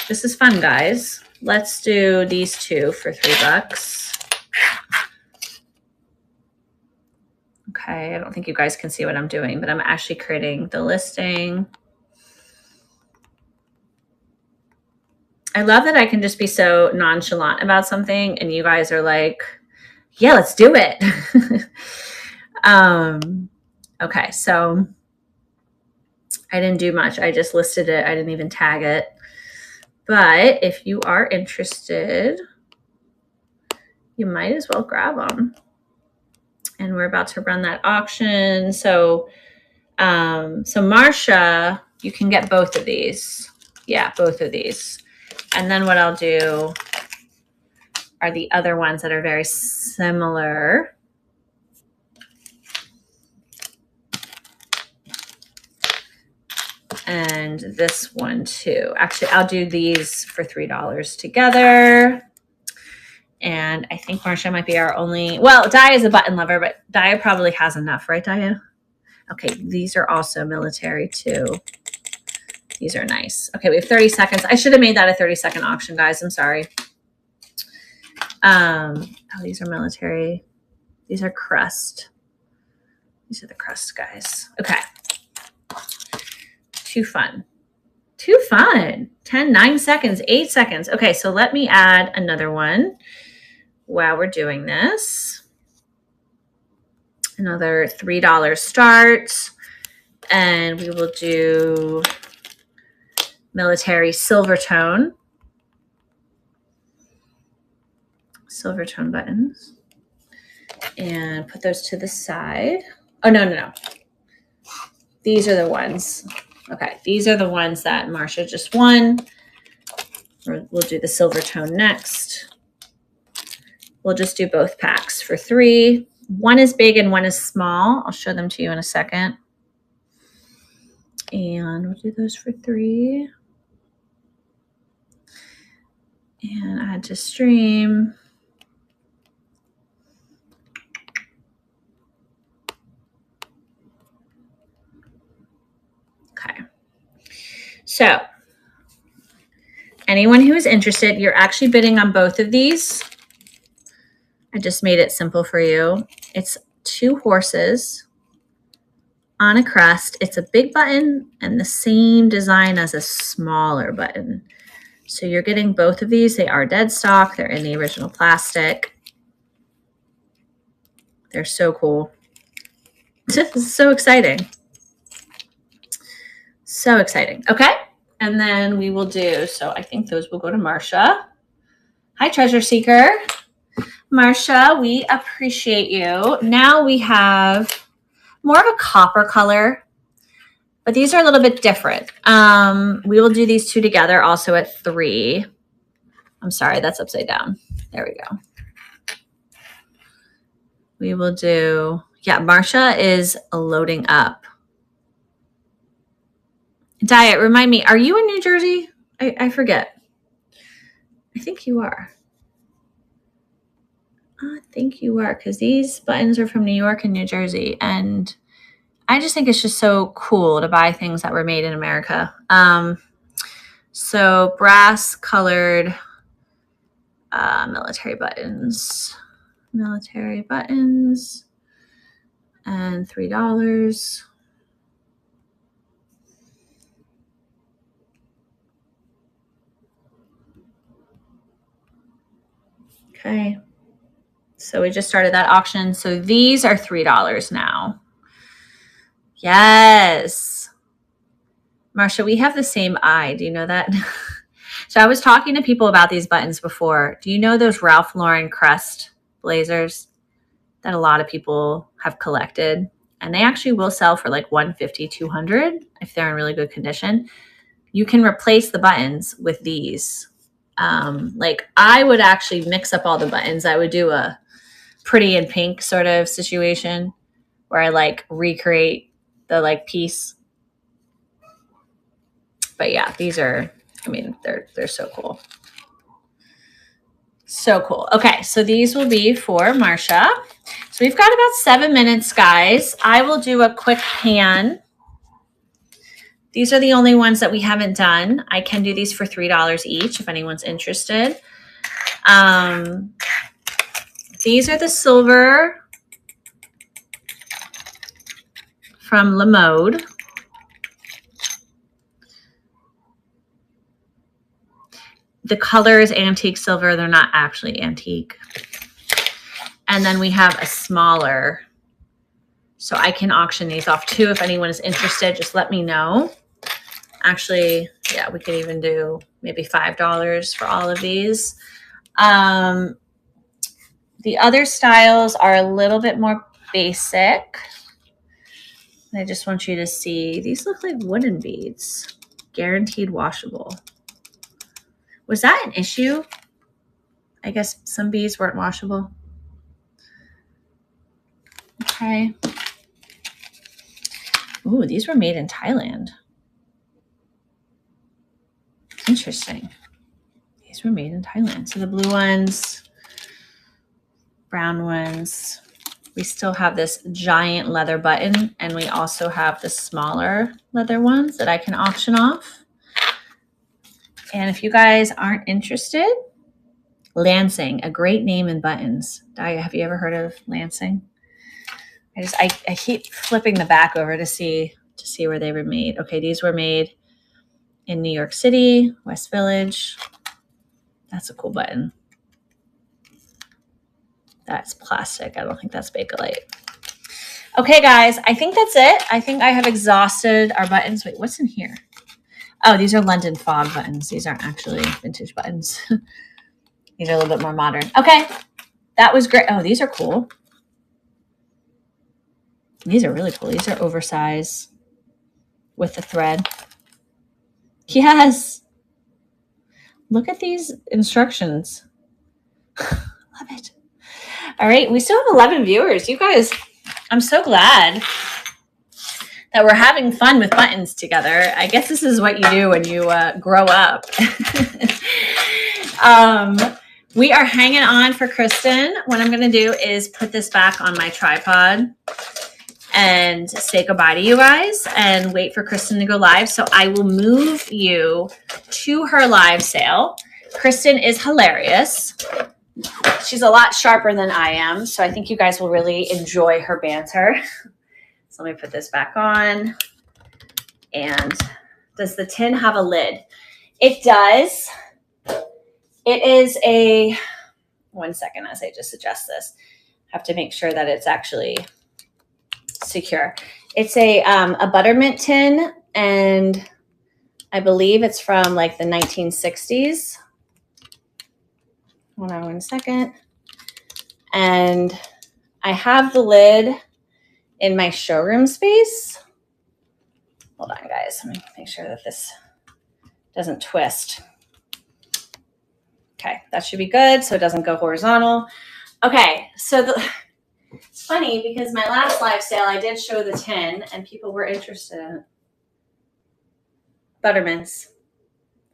This is fun, guys. Let's do these two for $3. Okay, I don't think you guys can see what I'm doing, but I'm actually creating the listing. I love that I can just be so nonchalant about something and you guys are like, yeah, let's do it. Okay, so I didn't do much. I just listed it. I didn't even tag it. But if you are interested, you might as well grab them. And we're about to run that auction. So, so Marsha, you can get both of these. Yeah, both of these. And then what I'll do are the other ones that are very similar. And this one too. Actually, I'll do these for $3 together. And I think Marsha might be our only, well, Daya is a button lover, but Daya probably has enough, right, Daya? Okay, these are also military too. These are nice. Okay, we have 30 seconds. I should have made that a 30-second auction, guys. I'm sorry. Oh, these are military. These are crust. These are the crust guys. Okay. Too fun. Too fun. 10, 9 seconds, 8 seconds. Okay, so let me add another one while we're doing this. Another $3 start. And we will do military silver tone. Silver tone buttons. And put those to the side. Oh, no. These are the ones. Okay, these are the ones that Marsha just won. We'll do the silver tone next. We'll just do both packs for $3. One is big and one is small. I'll show them to you in a second. And we'll do those for $3. And add to stream. Okay. So anyone who is interested, you're actually bidding on both of these. I just made it simple for you. It's 2 horses on a crest. It's a big button and the same design as a smaller button. So you're getting both of these. They are dead stock. They're in the original plastic. They're so cool. This is so exciting. So exciting. Okay. And then we will do, so I think those will go to Marsha. Hi, Treasure Seeker. Marsha, we appreciate you. Now we have more of a copper color, but these are a little bit different. We will do these 2 together also at 3. I'm sorry, that's upside down. There we go. We will do, yeah, Marsha is loading up. Diet, remind me, are you in New Jersey? I forget. I think you are. I think you are, because these buttons are from New York and New Jersey. And I just think it's just so cool to buy things that were made in America. So brass colored military buttons. Military buttons. And $3. Okay. So we just started that auction. So these are $3 now. Yes. Marsha, we have the same eye. Do you know that? So I was talking to people about these buttons before. Do you know those Ralph Lauren crest blazers that a lot of people have collected? And they actually will sell for like $150, $200 if they're in really good condition. You can replace the buttons with these. Like I would actually mix up all the buttons. I would do a pretty in pink sort of situation where I like recreate the like piece. But yeah, these are, I mean, they're so cool. So cool. Okay, so these will be for Marsha. So we've got about 7 minutes, guys. I will do a quick pan. These are the only ones that we haven't done. I can do these for $3 each if anyone's interested. These are the silver from La Mode. The color is antique silver. They're not actually antique. And then we have a smaller. So I can auction these off too. If anyone is interested, just let me know. Actually, yeah, we could even do maybe $5 for all of these. The other styles are a little bit more basic. I just want you to see, these look like wooden beads. Guaranteed washable. Was that an issue? I guess some beads weren't washable. Okay. Ooh, these were made in Thailand. Interesting. These were made in Thailand. So the blue ones, brown ones. We still have this giant leather button, and we also have the smaller leather ones that I can auction off. And if you guys aren't interested, Lansing, a great name in buttons. Daya, have you ever heard of Lansing? I keep flipping the back over to see where they were made. Okay, these were made in New York City, West Village. That's a cool button. That's plastic. I don't think that's Bakelite. Okay, guys, I think that's it. I think I have exhausted our buttons. Wait, what's in here? Oh, these are London Fog buttons. These aren't actually vintage buttons. These are a little bit more modern. Okay, that was great. Oh, these are cool. These are really cool. These are oversized with the thread. Yes. Look at these instructions. Love it. All right, we still have 11 viewers. You guys, I'm so glad that we're having fun with buttons together. I guess this is what you do when you grow up. We are hanging on for Kristen. What I'm going to do is put this back on my tripod and say goodbye to you guys and wait for Kristen to go live. So I will move you to her live sale. Kristen is hilarious. She's a lot sharper than I am, so I think you guys will really enjoy her banter. So let me put this back on. And does the tin have a lid? It does. It is a, one second as I just adjust this. Have to make sure that it's actually secure. It's a buttermint tin, and I believe it's from like the 1960s. Hold on one second. And I have the lid in my showroom space. Hold on, guys. Let me make sure that this doesn't twist. Okay, that should be good so it doesn't go horizontal. Okay, so it's funny because my last live sale, I did show the tin and people were interested in it. Buttermints,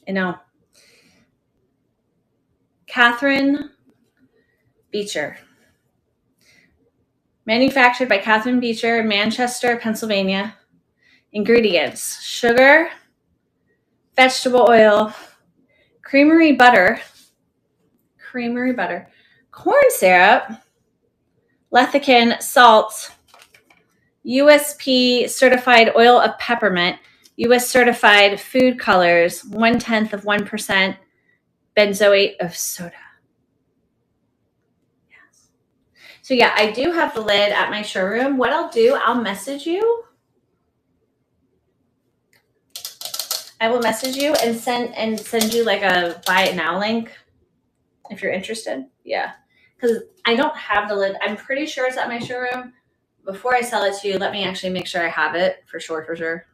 you know. Catherine Beecher. Manufactured by Catherine Beecher in Manchester, Pennsylvania. Ingredients: sugar, vegetable oil, creamery butter, corn syrup, lecithin, salt, USP certified oil of peppermint, US certified food colors, 0.1% benzoate of soda. Yes. So yeah, I do have the lid at my showroom. What I'll do, I'll message you. I will message you and send you like a buy it now link if you're interested. Yeah, because I don't have the lid. I'm pretty sure it's at my showroom. Before I sell it to you, let me actually make sure I have it for sure.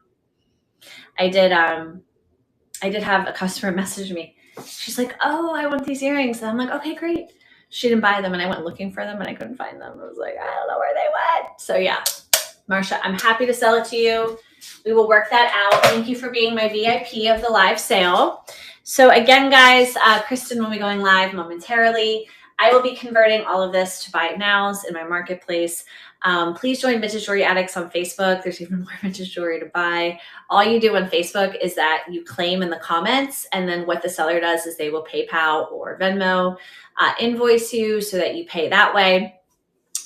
I did have a customer message me. She's like, "Oh, I want these earrings." And I'm like, "Okay, great." She didn't buy them, and I went looking for them, and I couldn't find them. I was like, I don't know where they went. So yeah, Marsha, I'm happy to sell it to you. We will work that out. Thank you for being my VIP of the live sale. So again, guys, Kristen will be going live momentarily. I will be converting all of this to buy it nows in my marketplace. Please join Vintage Jewelry Addicts on Facebook. There's even more vintage jewelry to buy. All you do on Facebook is that you claim in the comments, and then what the seller does is they will PayPal or Venmo invoice you so that you pay that way.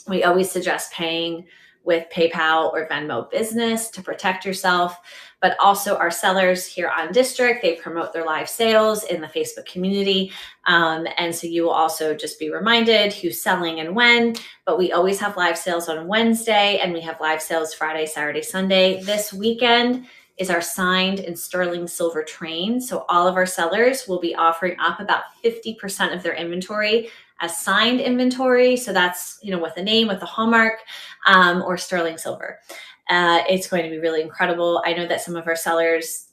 We always suggest paying with PayPal or Venmo Business to protect yourself, but also our sellers here on District, they promote their live sales in the Facebook community. And so you will also just be reminded who's selling and when, but we always have live sales on Wednesday, and we have live sales Friday, Saturday, Sunday. This weekend is our signed and sterling silver train. So all of our sellers will be offering up about 50% of their inventory as signed inventory. So that's, you know, with a name, with a hallmark, or sterling silver. It's going to be really incredible. I know that some of our sellers,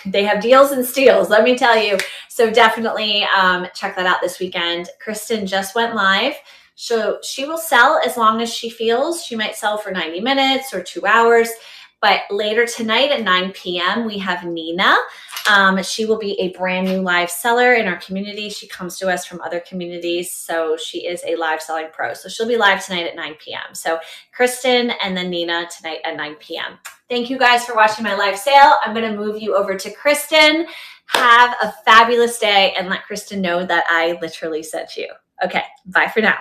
they have deals and steals, let me tell you. So definitely check that out this weekend. Kristen just went live. So she will sell as long as she feels. She might sell for 90 minutes or 2 hours. But later tonight at 9 p.m., we have Nina. She will be a brand new live seller in our community. She comes to us from other communities, so she is a live selling pro. So she'll be live tonight at 9 p.m. So Kristen and then Nina tonight at 9 p.m. Thank you guys for watching my live sale. I'm going to move you over to Kristen. Have a fabulous day, and let Kristen know that I literally sent you. Okay, bye for now.